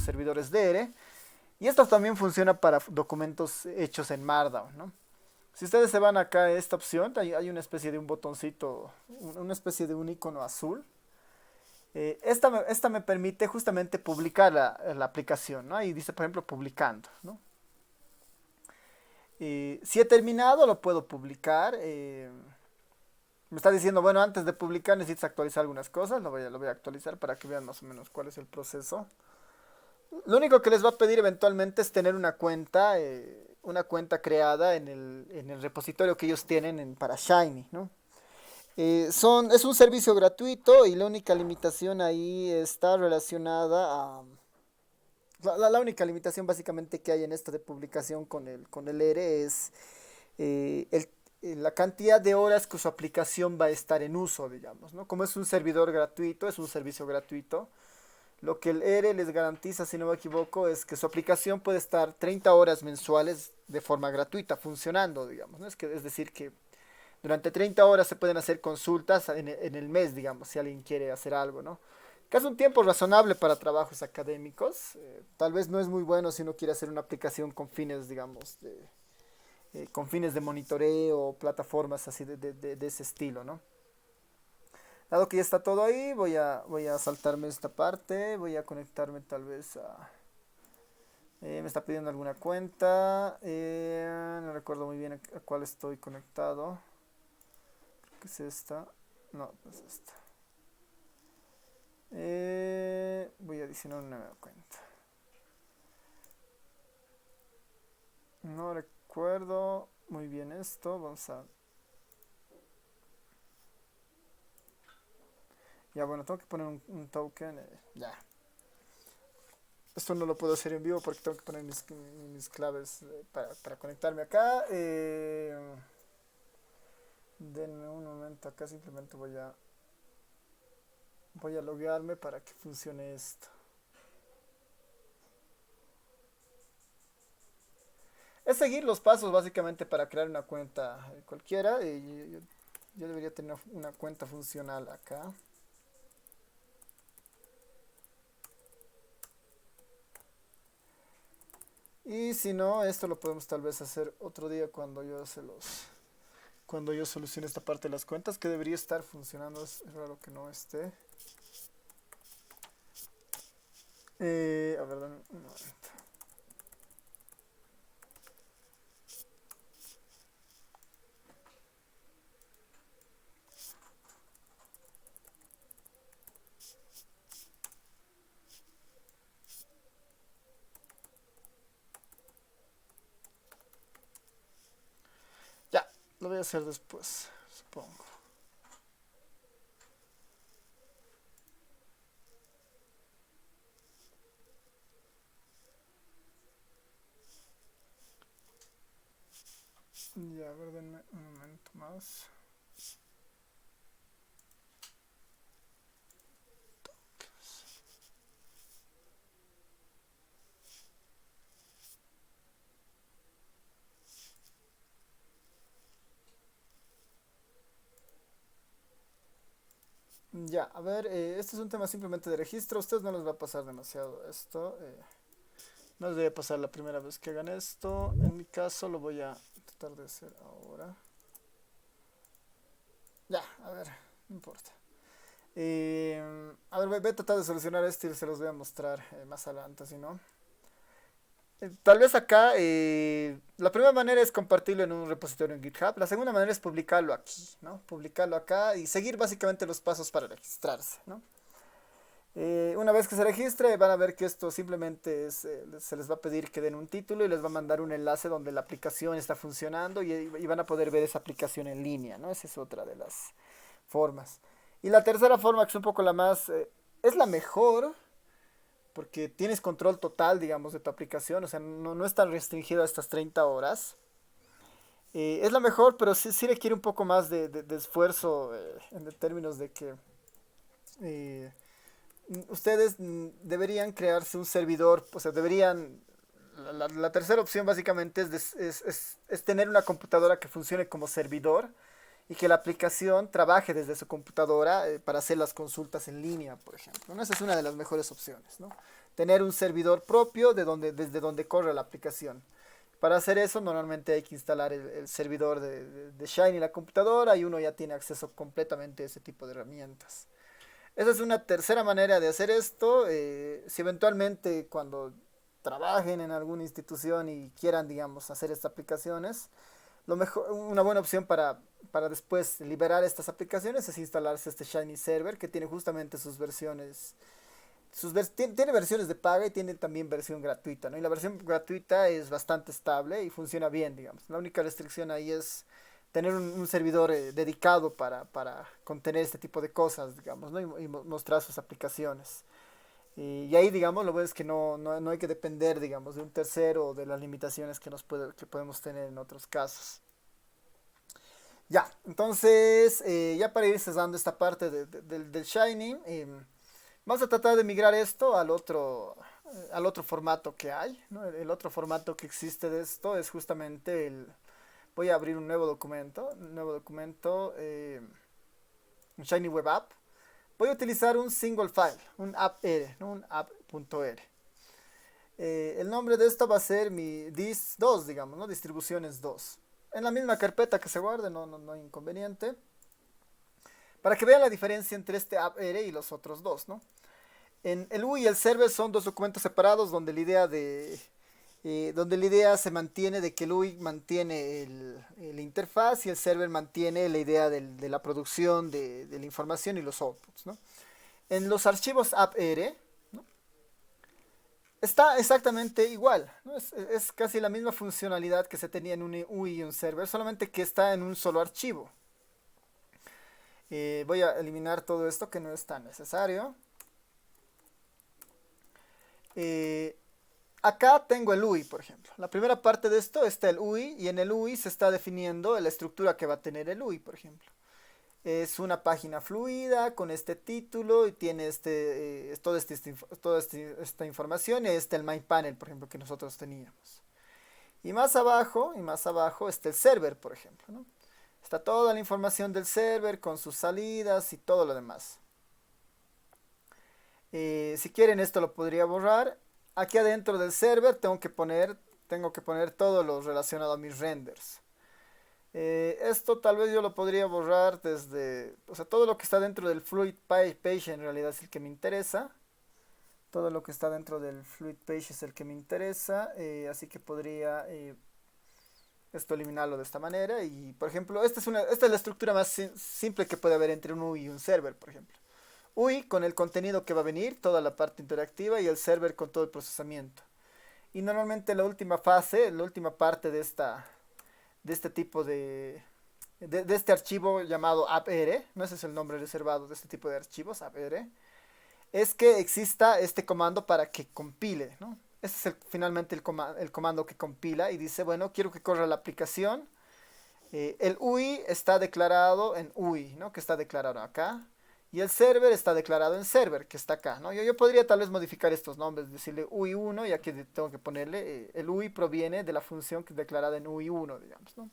servidores de ERE. Y esto también funciona para documentos hechos en Markdown, ¿no? Si ustedes se van acá a esta opción, hay una especie de un botoncito, una especie de un icono azul. Esta me permite justamente publicar la aplicación, ¿no? Ahí dice, por ejemplo, publicando, ¿no? Si he terminado, lo puedo publicar. Me está diciendo, bueno, antes de publicar necesitas actualizar algunas cosas. Lo voy a actualizar para que vean más o menos cuál es el proceso. Lo único que les va a pedir eventualmente es tener una cuenta creada en el repositorio que ellos tienen para Shiny, ¿no? Es un servicio gratuito y la única limitación ahí está relacionada a... La única limitación básicamente que hay en esto de publicación con el ERE es la cantidad de horas que su aplicación va a estar en uso, digamos, ¿no? Como es un servidor gratuito, es un servicio gratuito, lo que el ERE les garantiza, si no me equivoco, es que su aplicación puede estar 30 horas mensuales de forma gratuita funcionando, digamos, ¿no? Es decir, que durante 30 horas se pueden hacer consultas en el mes, digamos, si alguien quiere hacer algo, ¿no? Que es un tiempo razonable para trabajos académicos. Tal vez no es muy bueno si uno quiere hacer una aplicación con fines, digamos, con fines de monitoreo o plataformas así de ese estilo, ¿no? Dado que ya está todo ahí, voy a saltarme esta parte, voy a conectarme tal vez a... me está pidiendo alguna cuenta, no recuerdo muy bien a cuál estoy conectado. Creo que es esta. No, no es esta. Voy a adicionar una nueva cuenta. No recuerdo muy bien esto. Vamos a... Ya, bueno, tengo que poner un token. Ya. Esto no lo puedo hacer en vivo porque tengo que poner mis claves para conectarme acá. Denme un momento acá. Simplemente voy a loguearme para que funcione esto. Es seguir los pasos básicamente para crear una cuenta cualquiera. Yo debería tener una cuenta funcional acá. Y si no, esto lo podemos tal vez hacer otro día cuando yo solucione esta parte de las cuentas, que debería estar funcionando. Es raro que no esté. A ver, dame un momento. Ya, lo voy a hacer después, supongo. Ya, a ver, denme un momento más. Ya, a ver, este es un tema simplemente de registro. A ustedes no les va a pasar demasiado esto. No les voy a pasar la primera vez que hagan esto. En mi caso lo voy a tratar de hacer ahora. Ya, a ver, no importa. A ver, voy a tratar de solucionar esto y se los voy a mostrar más adelante, si no. Tal vez acá, la primera manera es compartirlo en un repositorio en GitHub. La segunda manera es publicarlo aquí, ¿no? Publicarlo acá y seguir básicamente los pasos para registrarse, ¿no? Una vez que se registre, van a ver que esto simplemente se les va a pedir que den un título y les va a mandar un enlace donde la aplicación está funcionando y van a poder ver esa aplicación en línea, ¿no? Esa es otra de las formas. Y la tercera forma, que es un poco la más, es la mejor, porque tienes control total, digamos, de tu aplicación, o sea, no es tan restringido a estas 30 horas. Es la mejor, pero sí requiere un poco más de esfuerzo en términos de que eh, ustedes deberían crearse un servidor, o sea, deberían... La tercera opción básicamente es tener una computadora que funcione como servidor y que la aplicación trabaje desde su computadora para hacer las consultas en línea, por ejemplo, ¿no? Esa es una de las mejores opciones, ¿no? Tener un servidor propio desde donde corre la aplicación. Para hacer eso, normalmente hay que instalar el servidor de Shiny en la computadora y uno ya tiene acceso completamente a ese tipo de herramientas. Esa es una tercera manera de hacer esto. Si eventualmente cuando trabajen en alguna institución y quieran, digamos, hacer estas aplicaciones, lo mejor, una buena opción para después liberar estas aplicaciones es instalarse este Shiny Server que tiene justamente sus versiones. Tiene versiones de paga y tiene también versión gratuita, ¿no? Y la versión gratuita es bastante estable y funciona bien, digamos. La única restricción ahí es tener un servidor dedicado para contener este tipo de cosas, digamos, ¿no? Y mostrar sus aplicaciones. Y ahí, digamos, lo bueno es que no hay que depender, digamos, de un tercero o de las limitaciones que podemos tener en otros casos. Ya, entonces, ya para ir cesando esta parte del Shining, vamos a tratar de migrar esto al otro formato que hay, ¿no? El otro formato que existe de esto es justamente el... Voy a abrir un nuevo documento, un Shiny Web App. Voy a utilizar un single file, un app.r, ¿no? Un app.r. El nombre de esto va a ser mi dis2, digamos, ¿no? Distribuciones 2. En la misma carpeta que se guarde, no hay inconveniente. Para que vean la diferencia entre este app.r y los otros dos, ¿no? En el UI y el server son dos documentos separados donde la idea se mantiene de que el UI mantiene el interfaz y el server mantiene la idea de la producción de la información y los outputs, ¿no? En los archivos app.r, ¿no? Está exactamente igual, ¿no? Es casi la misma funcionalidad que se tenía en un UI y un server, solamente que está en un solo archivo. Voy a eliminar todo esto que no es tan necesario. Eh, Acá tengo el UI, por ejemplo. La primera parte de esto está el UI y en el UI se está definiendo la estructura que va a tener el UI, por ejemplo. Es una página fluida con este título y tiene toda esta información y este el main panel, por ejemplo, que nosotros teníamos. Y más abajo está el server, por ejemplo, ¿no? Está toda la información del server con sus salidas y todo lo demás. Si quieren esto lo podría borrar. Aquí adentro del server tengo que poner todo lo relacionado a mis renders. Esto tal vez yo lo podría borrar o sea, todo lo que está dentro del Fluid Page en realidad es el que me interesa. Todo lo que está dentro del Fluid Page es el que me interesa. Así que podría esto eliminarlo de esta manera. Y por ejemplo, esta es la estructura más simple que puede haber entre un UI y un server, por ejemplo. UI con el contenido que va a venir, toda la parte interactiva y el server con todo el procesamiento. Y normalmente la última fase, la última parte de este tipo de este archivo llamado app.r, no ese es el nombre reservado de este tipo de archivos, app.r, es que exista este comando para que compile, ¿no? Este es finalmente el comando que compila y dice, bueno, quiero que corra la aplicación. El UI está declarado en UI, ¿no? Que está declarado acá. Y el server está declarado en server, que está acá, ¿no? Yo podría tal vez modificar estos nombres, decirle UI1, ya que tengo que ponerle, el UI proviene de la función que es declarada en UI1, digamos, ¿no?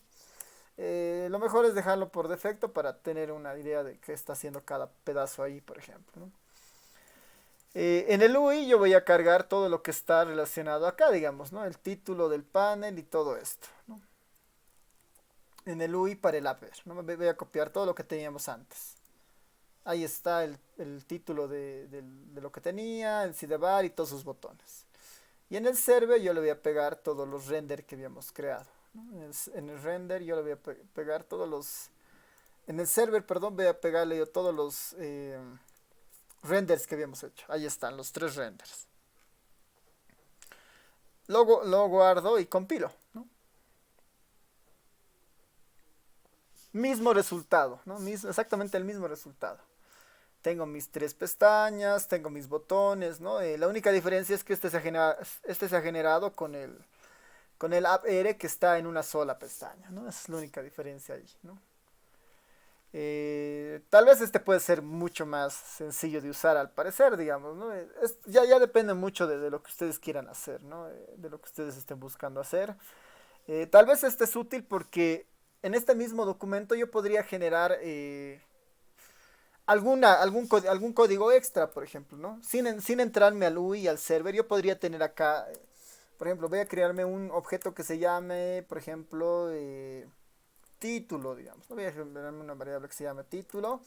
Lo mejor es dejarlo por defecto para tener una idea de qué está haciendo cada pedazo ahí, por ejemplo, ¿no? En el UI yo voy a cargar todo lo que está relacionado acá, digamos, ¿no? El título del panel y todo esto, ¿no? En el UI para el upper, ¿no? Voy a copiar todo lo que teníamos antes. Ahí está el título de lo que tenía, el sidebar y todos sus botones. Y en el server yo le voy a pegar todos los render que habíamos creado, ¿no? En el render yo le voy a pegar todos los... En el server, perdón, voy a pegarle yo todos los renders que habíamos hecho. Ahí están, los 3 renders. Luego lo guardo y compilo, ¿no? Mismo resultado, ¿no? Exactamente el mismo resultado. Tengo mis 3 pestañas, tengo mis botones, ¿no? La única diferencia es que este se ha generado con el app R que está en una sola pestaña, ¿no? Esa es la única diferencia ahí, ¿no? Tal vez este puede ser mucho más sencillo de usar al parecer, digamos, ¿no? Ya depende mucho de lo que ustedes quieran hacer, ¿no? De lo que ustedes estén buscando hacer. Tal vez este es útil porque en este mismo documento yo podría generar algún código extra, por ejemplo, ¿no? Sin entrarme al UI y al server, yo podría tener acá, por ejemplo, voy a crearme un objeto que se llame, por ejemplo, título, digamos, ¿no? Voy a generarme una variable que se llame título.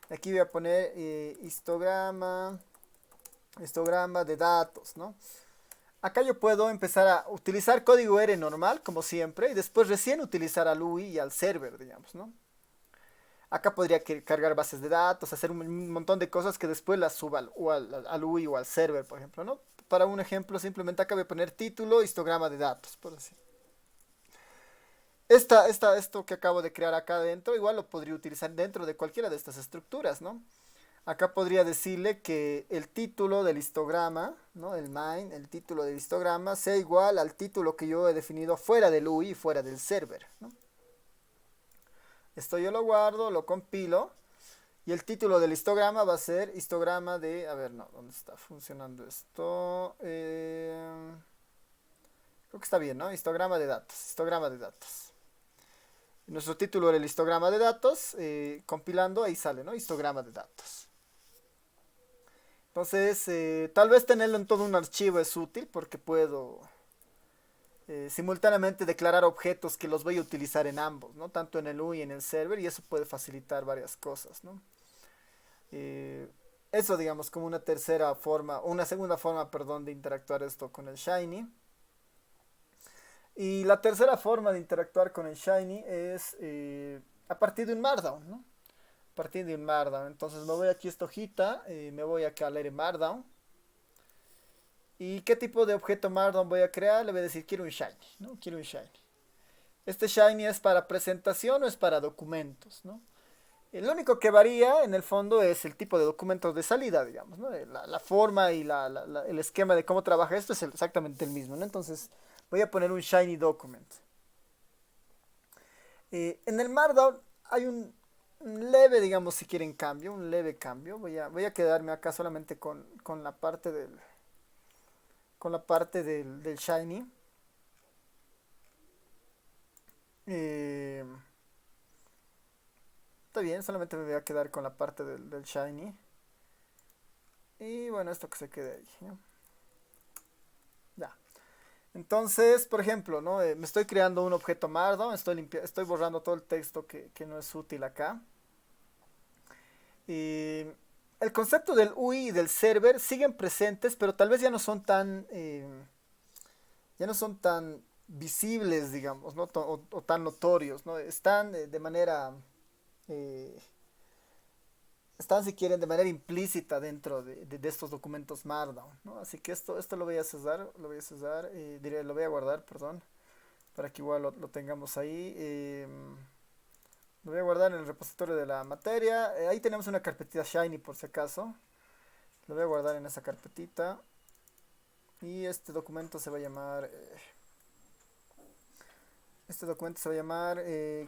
Aquí voy a poner histograma de datos, ¿no? Acá yo puedo empezar a utilizar código R normal, como siempre, y después recién utilizar al UI y al server, digamos, ¿no? Acá podría cargar bases de datos, hacer un montón de cosas que después las suba al UI o al server, por ejemplo, ¿no? Para un ejemplo, simplemente acá voy a poner título, histograma de datos, por así. Esto que acabo de crear acá adentro, igual lo podría utilizar dentro de cualquiera de estas estructuras, ¿no? Acá podría decirle que el título del histograma, ¿no? El main, el título del histograma, sea igual al título que yo he definido fuera del UI y fuera del server, ¿no? Esto yo lo guardo, lo compilo. Y el título del histograma va a ser histograma de... A ver, no, ¿dónde está funcionando esto? Creo que está bien, ¿no? Histograma de datos. Histograma de datos. Nuestro título era el histograma de datos. Compilando, ahí sale, ¿no? Histograma de datos. Entonces, tal vez tenerlo en todo un archivo es útil porque puedo simultáneamente declarar objetos que los voy a utilizar en ambos, ¿no? Tanto en el UI y en el server, y eso puede facilitar varias cosas, ¿no? Eh, Eso, digamos, como una tercera forma, o una segunda forma, perdón, de interactuar esto con el Shiny. Y la tercera forma de interactuar con el Shiny es a partir de un Markdown, ¿no? A partir de un Markdown. Entonces me voy aquí a esta hojita, me voy acá a leer Markdown. ¿Y qué tipo de objeto Markdown voy a crear? Le voy a decir, quiero un Shiny, ¿no? Quiero un Shiny. ¿Este Shiny es para presentación o es para documentos, ¿no? Lo único que varía en el fondo es el tipo de documentos de salida, digamos, ¿no? La forma y el esquema de cómo trabaja esto es exactamente el mismo, ¿no? Entonces voy a poner un Shiny Document. En el Markdown hay un leve, digamos, si quieren cambio, un leve cambio. Voy a quedarme acá solamente con la parte del Shiny. Eh, Está bien, solamente me voy a quedar con la parte del Shiny. Y bueno, esto que se quede ahí, ¿no? Ya. Entonces, por ejemplo, ¿no? Me estoy creando un objeto Markdown, estoy borrando todo el texto que no es útil acá. Y el concepto del UI y del server siguen presentes, pero tal vez ya no son tan visibles, digamos, ¿no? O tan notorios, ¿no? Eh, están, si quieren, de manera implícita dentro de estos documentos Markdown, ¿no? Así que esto lo voy a guardar, perdón, para que igual lo tengamos ahí. Lo voy a guardar en el repositorio de la materia. Ahí tenemos una carpetita Shiny por si acaso. Lo voy a guardar en esa carpetita. Y este documento se va a llamar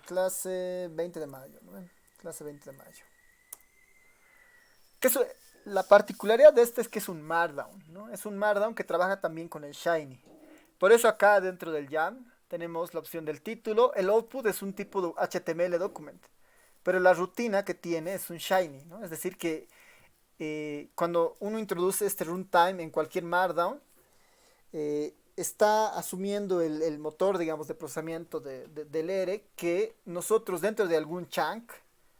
clase 20 de mayo, ¿no? Clase 20 de mayo. Que es, la particularidad de este es que es un Markdown, ¿no? Es un Markdown que trabaja también con el Shiny. Por eso acá dentro del Jam tenemos la opción del título. El output es un tipo de HTML document, pero la rutina que tiene es un Shiny, ¿no? Es decir, que cuando uno introduce este runtime en cualquier Markdown, está asumiendo el motor, digamos, de procesamiento del ERE que nosotros dentro de algún chunk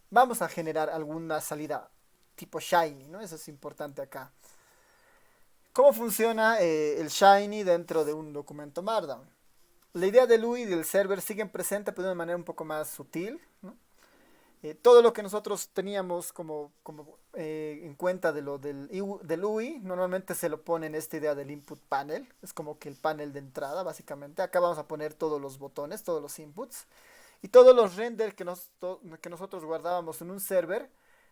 vamos a generar alguna salida tipo Shiny, ¿no? Eso es importante acá. ¿Cómo funciona el Shiny dentro de un documento Markdown? La idea del UI y del server siguen presentes, pero de una manera un poco más sutil, ¿no? Todo lo que nosotros teníamos como en cuenta de lo del UI, normalmente se lo pone en esta idea del input panel, es como que el panel de entrada, básicamente. Acá vamos a poner todos los botones, todos los inputs, y todos los renders que nosotros guardábamos en un server,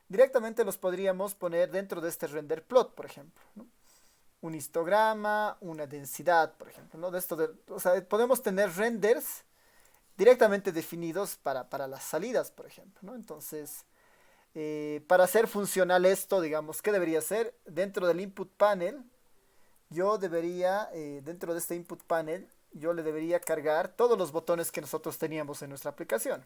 directamente los podríamos poner dentro de este render plot, por ejemplo, ¿no? Un histograma, una densidad, por ejemplo, ¿no? O sea, podemos tener renders directamente definidos para las salidas, por ejemplo, ¿no? Entonces, para hacer funcional esto, digamos, ¿qué debería ser? Dentro del input panel, yo debería, dentro de este input panel, yo le debería cargar todos los botones que nosotros teníamos en nuestra aplicación.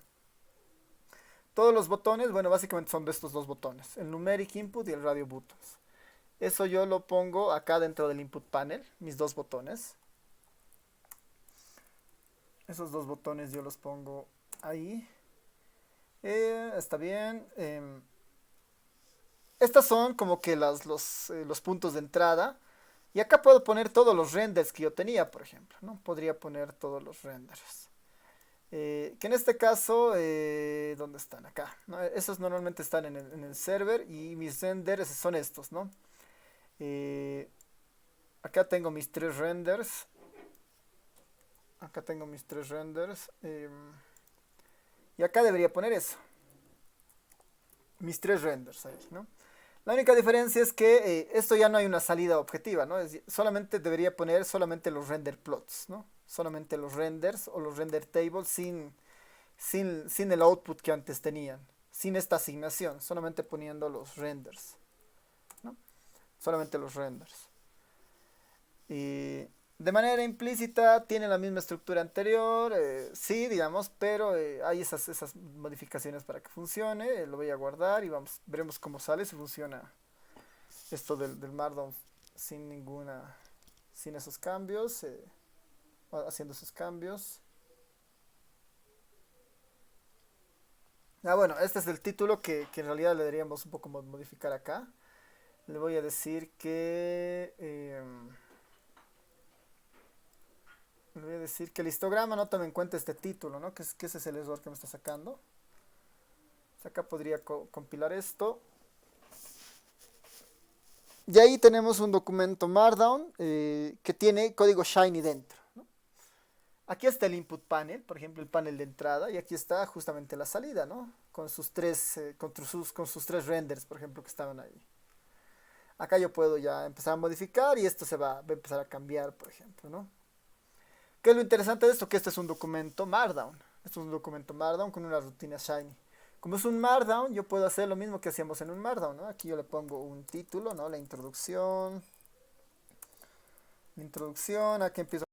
Todos los botones, bueno, básicamente son de estos dos botones, el numeric input y el radio buttons. Eso yo lo pongo acá dentro del input panel, mis dos botones. Esos dos botones yo los pongo ahí. Está bien. Estas son como que los puntos de entrada. Y acá puedo poner todos los renders que yo tenía, por ejemplo, ¿no? Podría poner todos los renders. Que en este caso, ¿dónde están? Acá, ¿no? Esos normalmente están en el server y mis renders son estos, ¿no? Eh, acá tengo mis tres renders. Acá tengo mis tres renders. Y acá debería poner eso. Mis tres renders ahí, ¿no? La única diferencia es que esto ya no hay una salida objetiva, ¿no? Solamente debería poner solamente los render plots, ¿no? Solamente los renders o los render tables sin el output que antes tenían. Sin esta asignación, solamente poniendo los renders, ¿no? Solamente los renders. Y de manera implícita tiene la misma estructura anterior, sí, digamos, pero hay esas modificaciones para que funcione. Lo voy a guardar y veremos cómo sale, si funciona esto del Markdown sin esos cambios, haciendo esos cambios. Bueno, este es el título que en realidad le deberíamos un poco modificar acá. Le voy a decir que... le voy a decir que el histograma no tome en cuenta este título, ¿no? Que ese es el error que me está sacando. Acá podría compilar esto. Y ahí tenemos un documento Markdown que tiene código Shiny dentro, ¿no? Aquí está el input panel, por ejemplo, el panel de entrada, y aquí está justamente la salida, ¿no? Con sus tres renders, por ejemplo, que estaban ahí. Acá yo puedo ya empezar a modificar y esto va a empezar a cambiar, por ejemplo, ¿no? ¿Qué es lo interesante de esto? Que este es un documento Markdown. Esto es un documento Markdown con una rutina Shiny. Como es un Markdown, yo puedo hacer lo mismo que hacíamos en un Markdown, ¿no? Aquí yo le pongo un título, ¿no? La introducción. Aquí empiezo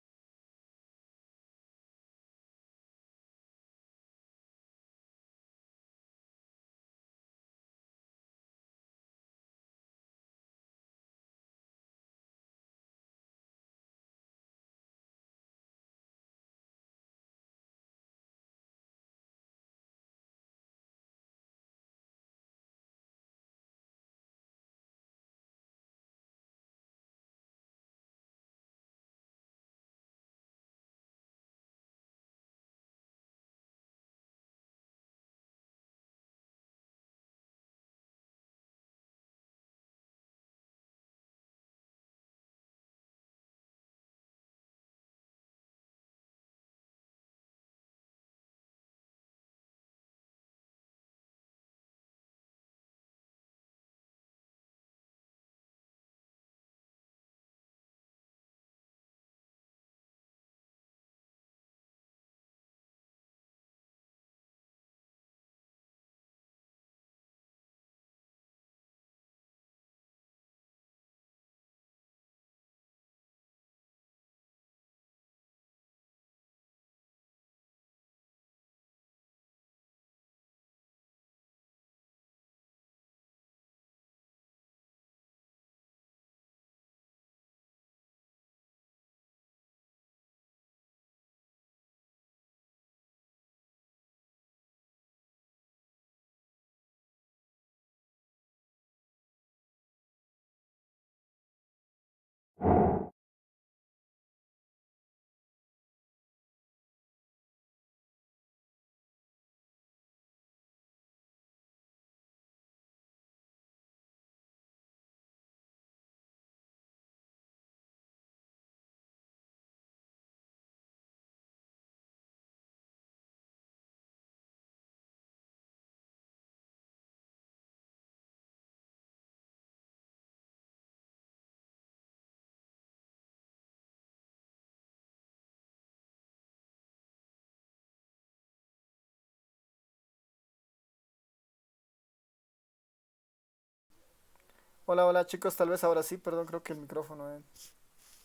Hola, hola chicos, tal vez ahora sí, perdón, creo que el micrófono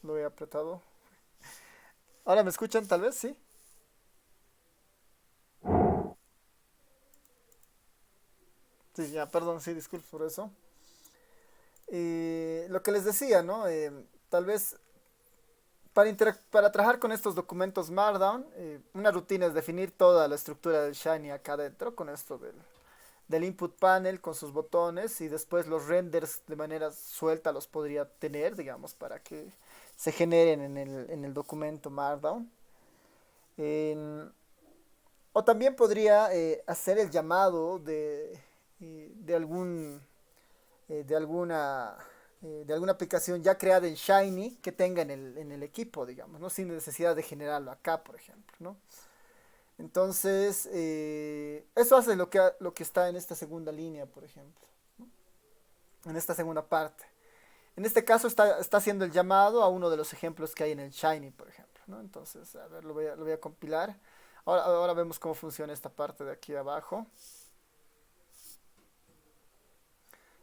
lo he apretado. ¿Ahora me escuchan tal vez? Sí. Sí, ya, perdón, sí, disculpe por eso. Lo que les decía, ¿no? Tal vez para trabajar con estos documentos Markdown, una rutina es definir toda la estructura del Shiny acá adentro, con esto del input panel, con sus botones, y después los renders de manera suelta los podría tener, digamos, para que se generen en el documento Markdown. En- o también podría hacer el llamado de algún de alguna de alguna aplicación ya creada en Shiny que tenga en el equipo, digamos, ¿no? Sin necesidad de generarlo acá, por ejemplo, ¿no? Entonces, eso hace lo que está en esta segunda línea, por ejemplo, en esta segunda parte. En este caso está haciendo el llamado a uno de los ejemplos que hay en el Shiny, por ejemplo, ¿no? Entonces, a ver, lo voy a compilar. Ahora vemos cómo funciona esta parte de aquí abajo.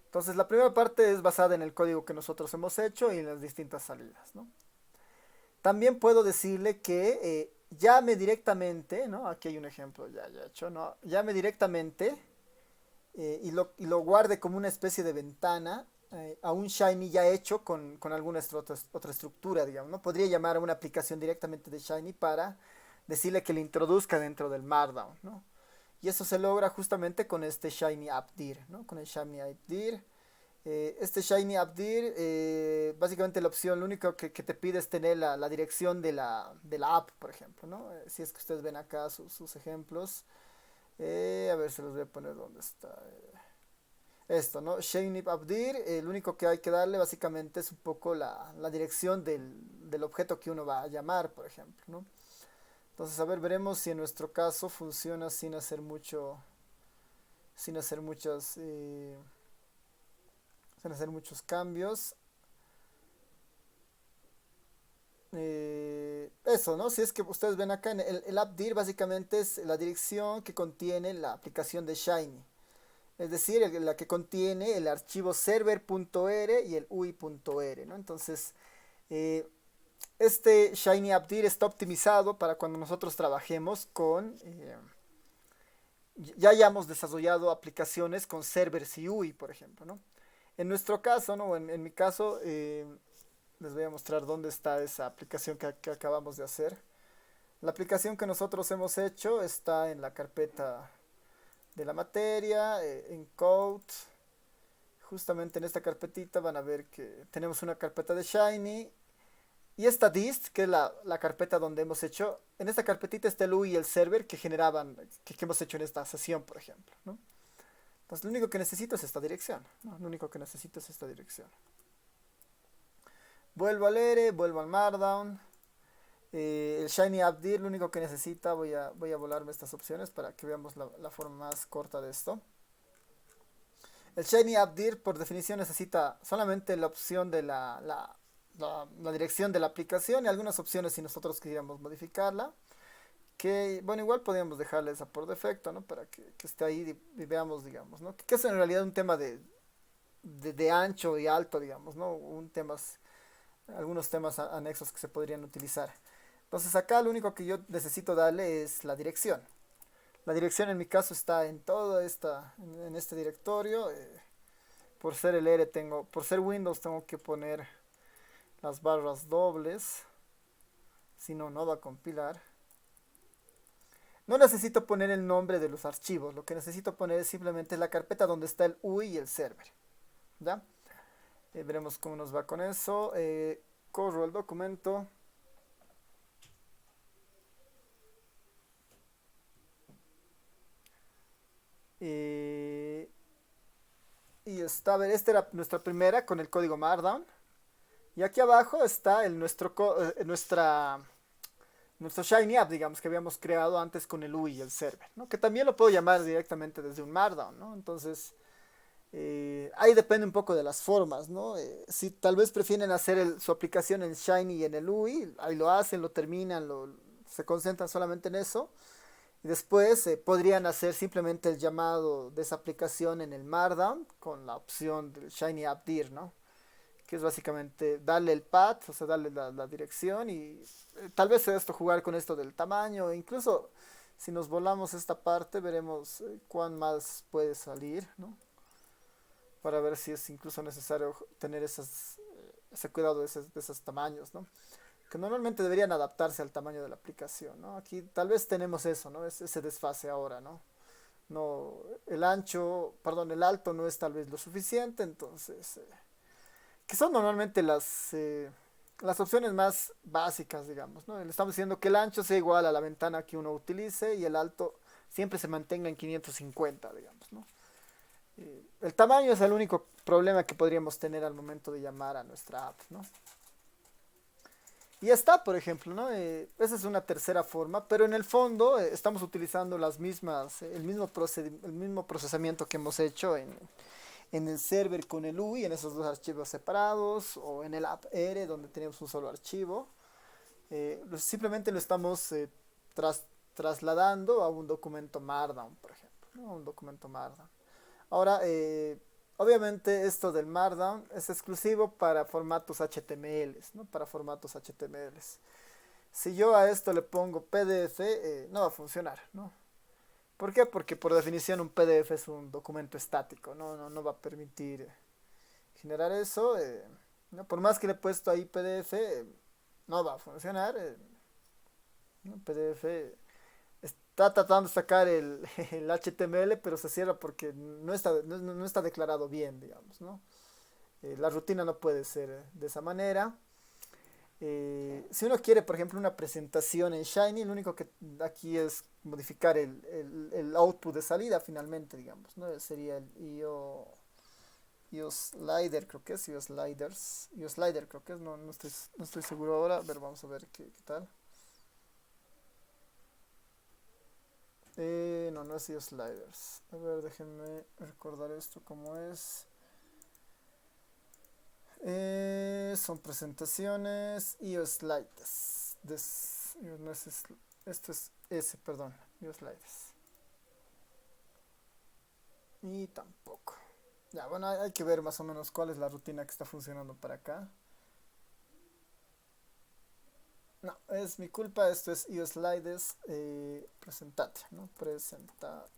Entonces, la primera parte es basada en el código que nosotros hemos hecho y en las distintas salidas, ¿no? También puedo decirle que llame directamente, ¿no? Aquí hay un ejemplo ya hecho, ¿no? Llame directamente y lo guarde como una especie de ventana a un Shiny ya hecho con alguna otra estructura, digamos, ¿no? Podría llamar a una aplicación directamente de Shiny para decirle que le introduzca dentro del Markdown, ¿no? Y eso se logra justamente con este Shiny AppDir, ¿no? Con el Shiny AppDir. Este Shiny AppDir, básicamente la opción, lo único que te pide es tener la dirección de la app, por ejemplo, ¿no? Si es que ustedes ven acá sus ejemplos. A ver, se los voy a poner donde está. Esto, ¿no? Shiny AppDir, lo único que hay que darle básicamente es un poco la dirección del objeto que uno va a llamar, por ejemplo, ¿no? Entonces, a ver, veremos si en nuestro caso funciona sin hacer muchas, sin hacer muchos cambios. Eso, ¿no? Si es que ustedes ven acá, en el AppDir básicamente es la dirección que contiene la aplicación de Shiny. Es decir, la que contiene el archivo server.r y el UI.r, ¿no? Entonces, eh, este Shiny AppDir está optimizado para cuando nosotros trabajemos ya hayamos desarrollado aplicaciones con servers y UI, por ejemplo, ¿no? En nuestro caso, ¿no? En mi caso, les voy a mostrar dónde está esa aplicación que acabamos de hacer. La aplicación que nosotros hemos hecho está en la carpeta de la materia, en code. Justamente en esta carpetita van a ver que tenemos una carpeta de Shiny. Y esta dist, que es la carpeta donde hemos hecho, en esta carpetita está el UI y el server que hemos hecho en esta sesión, por ejemplo, ¿no? Entonces lo único que necesito es esta dirección, ¿no? Lo único que necesito es esta dirección. Vuelvo al ERE, vuelvo al Markdown. El Shiny AppDir, lo único que necesita, voy a volarme estas opciones para que veamos la forma más corta de esto. El Shiny AppDir por definición necesita solamente la opción de la dirección de la aplicación y algunas opciones si nosotros quisiéramos modificarla. Que, bueno, igual podríamos dejarle esa por defecto, ¿no? Para que esté ahí y veamos, digamos, ¿no? Que es en realidad un tema de ancho y alto, digamos, ¿no? Algunos temas anexos que se podrían utilizar. Entonces acá lo único que yo necesito darle es la dirección. La dirección en mi caso está en toda en este directorio. Por ser por ser Windows tengo que poner las barras dobles. Si no, no va a compilar. No necesito poner el nombre de los archivos. Lo que necesito poner es simplemente la carpeta donde está el UI y el server. ¿Ya? Veremos cómo nos va con eso. Corro el documento. Eh, y está, a ver, esta era nuestra primera con el código Markdown. Y aquí abajo está nuestro Shiny App, digamos, que habíamos creado antes con el UI y el server, ¿no? Que también lo puedo llamar directamente desde un Markdown, ¿no? Entonces, ahí depende un poco de las formas, ¿no? Si tal vez prefieren hacer su aplicación en Shiny y en el UI, ahí lo hacen, lo terminan, se concentran solamente en eso. Y después podrían hacer simplemente el llamado de esa aplicación en el Markdown con la opción del Shiny App Dir, ¿no? Que es básicamente darle el path, o sea, darle la dirección y tal vez esto jugar con esto del tamaño, e incluso si nos volamos esta parte veremos cuán más puede salir, ¿no? Para ver si es incluso necesario tener ese cuidado de esos tamaños, ¿no? Que normalmente deberían adaptarse al tamaño de la aplicación, ¿no? Aquí tal vez tenemos eso, ¿no? Ese desfase ahora, ¿no? No, el ancho, perdón, el alto no es tal vez lo suficiente, entonces, que son normalmente las opciones más básicas, digamos, ¿no? Le estamos diciendo que el ancho sea igual a la ventana que uno utilice y el alto siempre se mantenga en 550, digamos, ¿no? El tamaño es el único problema que podríamos tener al momento de llamar a nuestra app, ¿no? Y ya está, por ejemplo, ¿no? Esa es una tercera forma, pero en el fondo estamos utilizando las mismas, el mismo procesamiento que hemos hecho en el server con el UI, en esos dos archivos separados, o en el app R, donde tenemos un solo archivo. Simplemente lo estamos trasladando a un documento Markdown, por ejemplo, ¿no? Un documento Markdown. Ahora, obviamente esto del Markdown es exclusivo para formatos HTML, ¿no? Para formatos HTML. Si yo a esto le pongo PDF, no va a funcionar, ¿no? ¿Por qué? Porque por definición un PDF es un documento estático, no va a permitir generar eso. ¿No? Por más que le he puesto ahí PDF, no va a funcionar. ¿No? PDF está tratando de sacar el HTML, pero se cierra porque no está declarado bien, digamos, ¿no? La rutina no puede ser de esa manera. Si uno quiere, por ejemplo, una presentación en Shiny, lo único que aquí es modificar el output de salida finalmente, digamos, ¿no? Sería el IO Slider, creo que es, IO Sliders, IO Slider creo que es, no estoy seguro ahora, a ver, vamos a ver qué tal. No es IO Sliders. A ver, déjenme recordar esto como es. Son presentaciones y slides. No esto es S, perdón. Y slides. Y tampoco. Ya, bueno, hay que ver más o menos cuál es la rutina que está funcionando para acá. No, es mi culpa. Esto es slides presentate, ¿no? Presentation.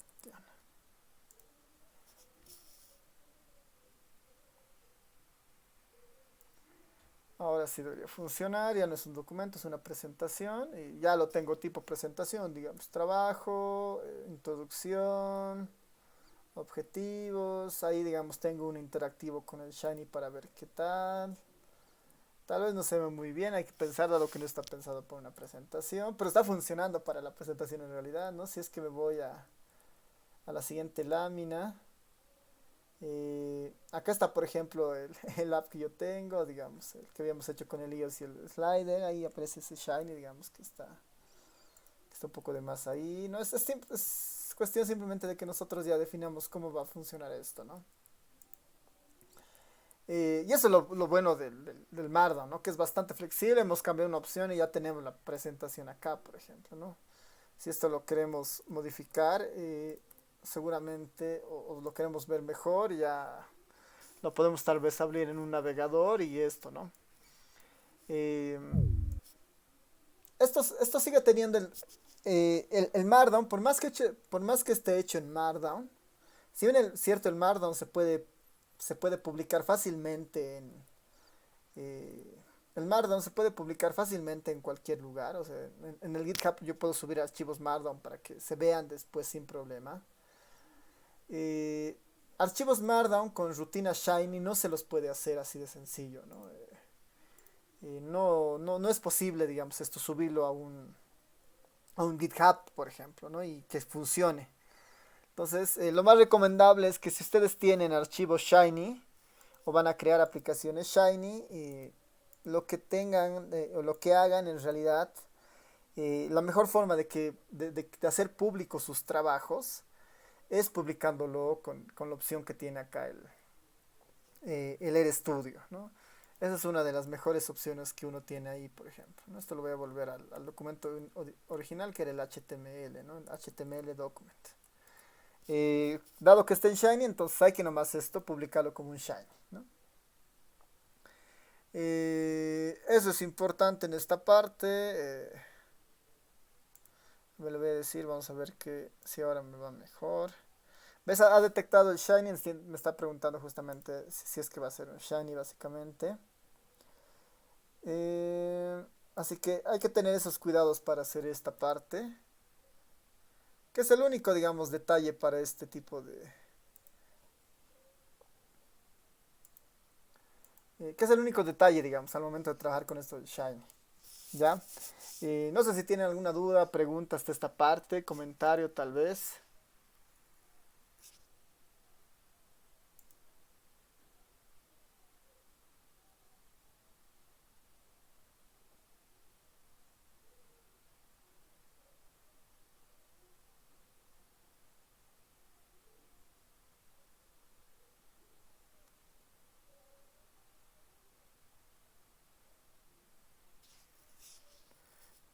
Ahora sí debería funcionar, ya no es un documento, es una presentación y ya lo tengo tipo presentación, digamos, trabajo, introducción, objetivos, ahí digamos tengo un interactivo con el Shiny para ver qué tal. Tal vez no se ve muy bien, hay que pensar dado que no está pensado para una presentación, pero está funcionando para la presentación en realidad, ¿no? Si es que me voy a la siguiente lámina. Acá está, por ejemplo, el app que yo tengo, digamos, el que habíamos hecho con el iOS y el slider. Ahí aparece ese Shiny, digamos, que está un poco de más ahí. No, es cuestión simplemente de que nosotros ya definamos cómo va a funcionar esto, ¿no? Y eso es lo bueno del Markdown, ¿no? Que es bastante flexible. Hemos cambiado una opción y ya tenemos la presentación acá, por ejemplo, ¿no? Si esto lo queremos modificar, seguramente, o lo queremos ver mejor, ya lo podemos tal vez abrir en un navegador y esto, ¿no? Eh, esto sigue teniendo el Markdown, por más que esté hecho en Markdown, si bien cierto, el Markdown se puede publicar fácilmente eh, el Markdown se puede publicar fácilmente en cualquier lugar, o sea, en el GitHub yo puedo subir archivos Markdown para que se vean después sin problema. Eh, Archivos Markdown con rutina Shiny no se los puede hacer así de sencillo, ¿no? No es posible, digamos, esto subirlo a un GitHub, por ejemplo, ¿no? Y que funcione. Entonces, lo más recomendable es que si ustedes tienen archivos Shiny o van a crear aplicaciones Shiny, lo que tengan o lo que hagan en realidad, la mejor forma de hacer públicos sus trabajos es publicándolo con la opción que tiene acá el RStudio, ¿no? Esa es una de las mejores opciones que uno tiene ahí, por ejemplo, ¿no? Esto lo voy a volver al documento original que era el HTML, ¿no? El HTML document. Dado que está en Shiny, entonces hay que nomás esto, publicarlo como un Shiny, ¿no? Eso es importante en esta parte. Me lo voy a decir, vamos a ver que si ahora me va mejor. ¿Ves? Ha detectado el Shiny, me está preguntando justamente si es que va a ser un Shiny básicamente. Eh, Así que hay que tener esos cuidados para hacer esta parte, que es el único, digamos, detalle para este tipo de... que es el único detalle, digamos, al momento de trabajar con esto del Shiny. ¿Ya? No sé si tienen alguna duda, pregunta hasta esta parte, comentario tal vez.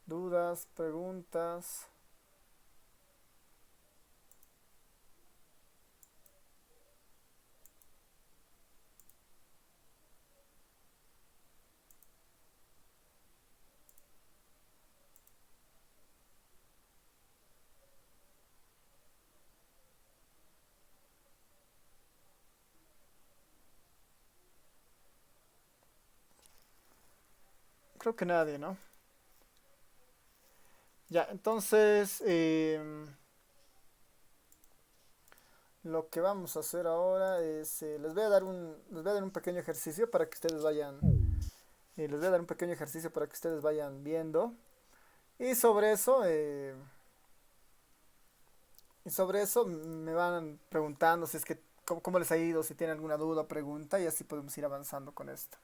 Dudas, preguntas. Creo que nadie, ¿no? Ya, entonces, lo que vamos a hacer ahora es, les voy a dar un pequeño ejercicio para que ustedes vayan, les voy a dar un pequeño ejercicio para que ustedes vayan viendo. Y sobre eso, me van preguntando si es que, cómo les ha ido, si tienen alguna duda o pregunta, y así podemos ir avanzando con esto.